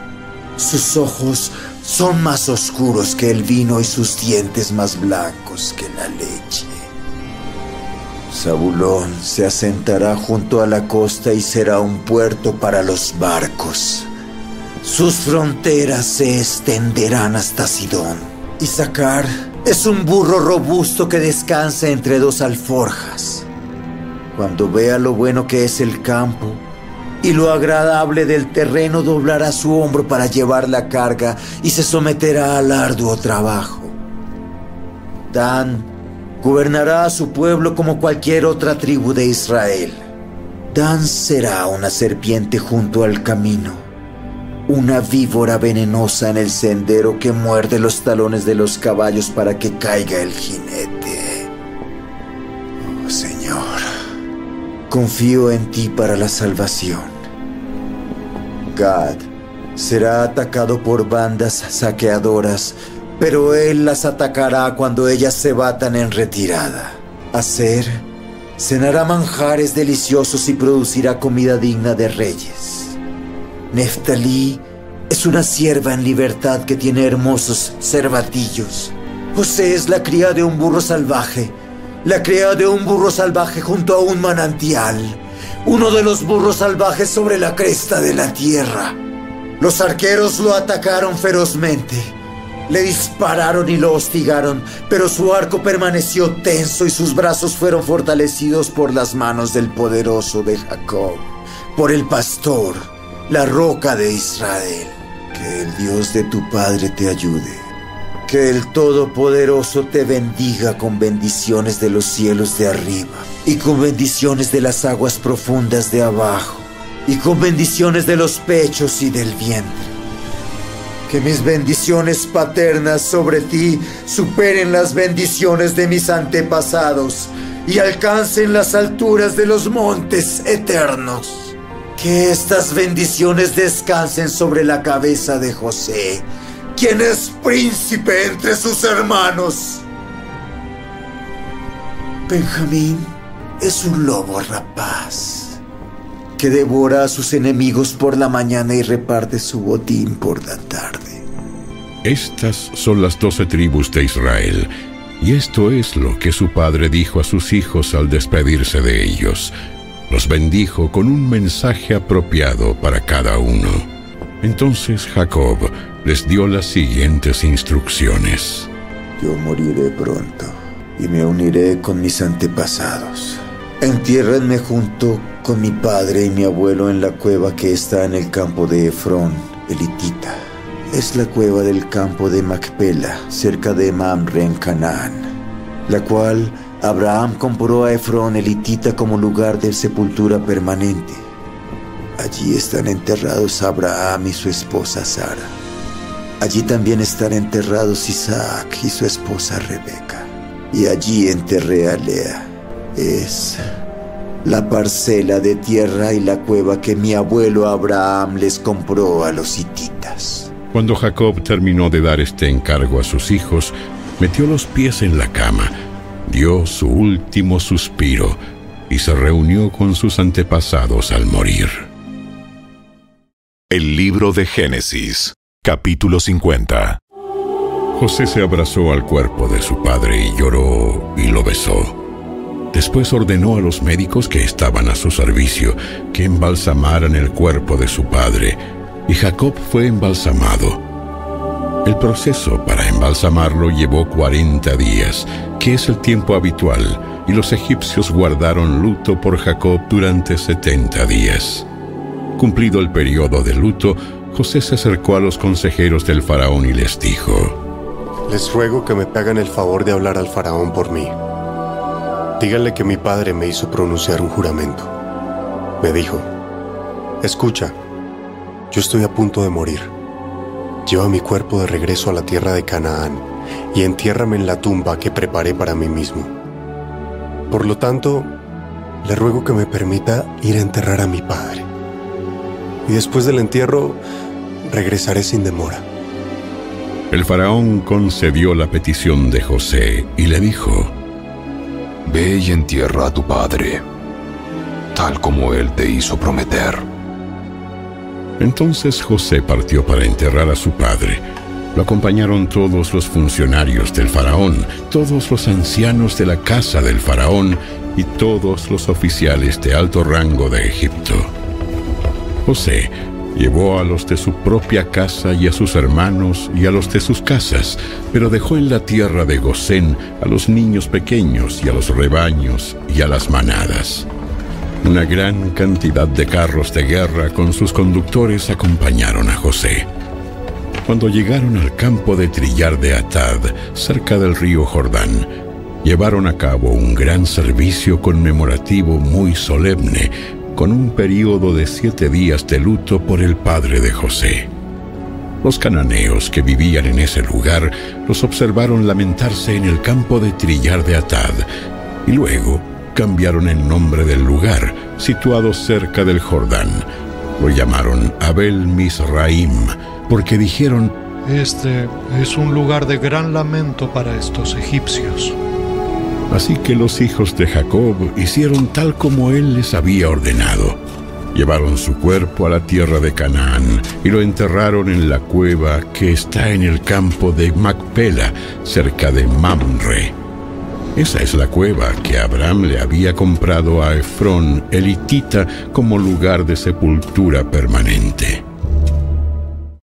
Sus ojos son más oscuros que el vino y sus dientes más blancos que la leche. Zabulón se asentará junto a la costa y será un puerto para los barcos. Sus fronteras se extenderán hasta Sidón. Isaacar es un burro robusto que descansa entre dos alforjas. Cuando vea lo bueno que es el campo y lo agradable del terreno, doblará su hombro para llevar la carga y se someterá al arduo trabajo. Dan gobernará a su pueblo como cualquier otra tribu de Israel. Dan será una serpiente junto al camino, una víbora venenosa en el sendero que muerde los talones de los caballos para que caiga el jinete. Oh, Señor, confío en ti para la salvación. Gad será atacado por bandas saqueadoras, pero él las atacará cuando ellas se batan en retirada. Aser cenará manjares deliciosos y producirá comida digna de reyes. Neftalí es una cierva en libertad que tiene hermosos cervatillos. José es la cría de un burro salvaje, la cría de un burro salvaje junto a un manantial, uno de los burros salvajes sobre la cresta de la tierra. Los arqueros lo atacaron ferozmente. Le dispararon y lo hostigaron, pero su arco permaneció tenso y sus brazos fueron fortalecidos por las manos del poderoso de Jacob, por el pastor la roca de Israel. Que el Dios de tu padre te ayude. Que el Todopoderoso te bendiga con bendiciones de los cielos de arriba, y con bendiciones de las aguas profundas de abajo, y con bendiciones de los pechos y del vientre. Que mis bendiciones paternas sobre ti superen las bendiciones de mis antepasados y alcancen las alturas de los montes eternos. Que estas bendiciones descansen sobre la cabeza de José, quien es príncipe entre sus hermanos. Benjamín es un lobo rapaz que devora a sus enemigos por la mañana y reparte su botín por la tarde. Estas son las 12 tribus de Israel, y esto es lo que su padre dijo a sus hijos al despedirse de ellos. Los bendijo con un mensaje apropiado para cada uno. Entonces Jacob les dio las siguientes instrucciones. Yo moriré pronto y me uniré con mis antepasados. Entiérrenme junto con mi padre y mi abuelo en la cueva que está en el campo de Efrón, el hitita. Es la cueva del campo de Macpela, cerca de Mamre en Canaán, la cual Abraham compró a Efrón el hitita como lugar de sepultura permanente. Allí están enterrados Abraham y su esposa Sara. Allí también están enterrados Isaac y su esposa Rebeca. Y allí enterré a Lea. Es la parcela de tierra y la cueva que mi abuelo Abraham les compró a los hititas. Cuando Jacob terminó de dar este encargo a sus hijos, metió los pies en la cama, dio su último suspiro y se reunió con sus antepasados al morir. El libro de Génesis, capítulo 50. José se abrazó al cuerpo de su padre y lloró y lo besó. Después ordenó a los médicos que estaban a su servicio que embalsamaran el cuerpo de su padre, y Jacob fue embalsamado. El proceso para embalsamarlo llevó 40 días, que es el tiempo habitual, y los egipcios guardaron luto por Jacob durante 70 días. Cumplido el periodo de luto, José se acercó a los consejeros del faraón y les dijo: Les ruego que me hagan el favor de hablar al faraón por mí. Díganle que mi padre me hizo pronunciar un juramento. Me dijo: escucha, yo estoy a punto de morir. Lleva mi cuerpo de regreso a la tierra de Canaán y entiérrame en la tumba que preparé para mí mismo. Por lo tanto, le ruego que me permita ir a enterrar a mi padre. Y después del entierro, regresaré sin demora. El faraón concedió la petición de José y le dijo: Ve y entierra a tu padre, tal como él te hizo prometer. Entonces José partió para enterrar a su padre. Lo acompañaron todos los funcionarios del faraón, todos los ancianos de la casa del faraón y todos los oficiales de alto rango de Egipto. José llevó a los de su propia casa y a sus hermanos y a los de sus casas, pero dejó en la tierra de Gosén a los niños pequeños y a los rebaños y a las manadas. Una gran cantidad de carros de guerra con sus conductores acompañaron a José. Cuando llegaron al campo de trillar de Atad, cerca del río Jordán, llevaron a cabo un gran servicio conmemorativo muy solemne, con un período de 7 días de luto por el padre de José. Los cananeos que vivían en ese lugar los observaron lamentarse en el campo de trillar de Atad, y luego cambiaron el nombre del lugar, situado cerca del Jordán. Lo llamaron Abel Misraim, porque dijeron: Este es un lugar de gran lamento para estos egipcios. Así que los hijos de Jacob hicieron tal como él les había ordenado. Llevaron su cuerpo a la tierra de Canaán y lo enterraron en la cueva que está en el campo de Macpela, cerca de Mamre. Esa es la cueva que Abraham le había comprado a Efrón el hitita como lugar de sepultura permanente.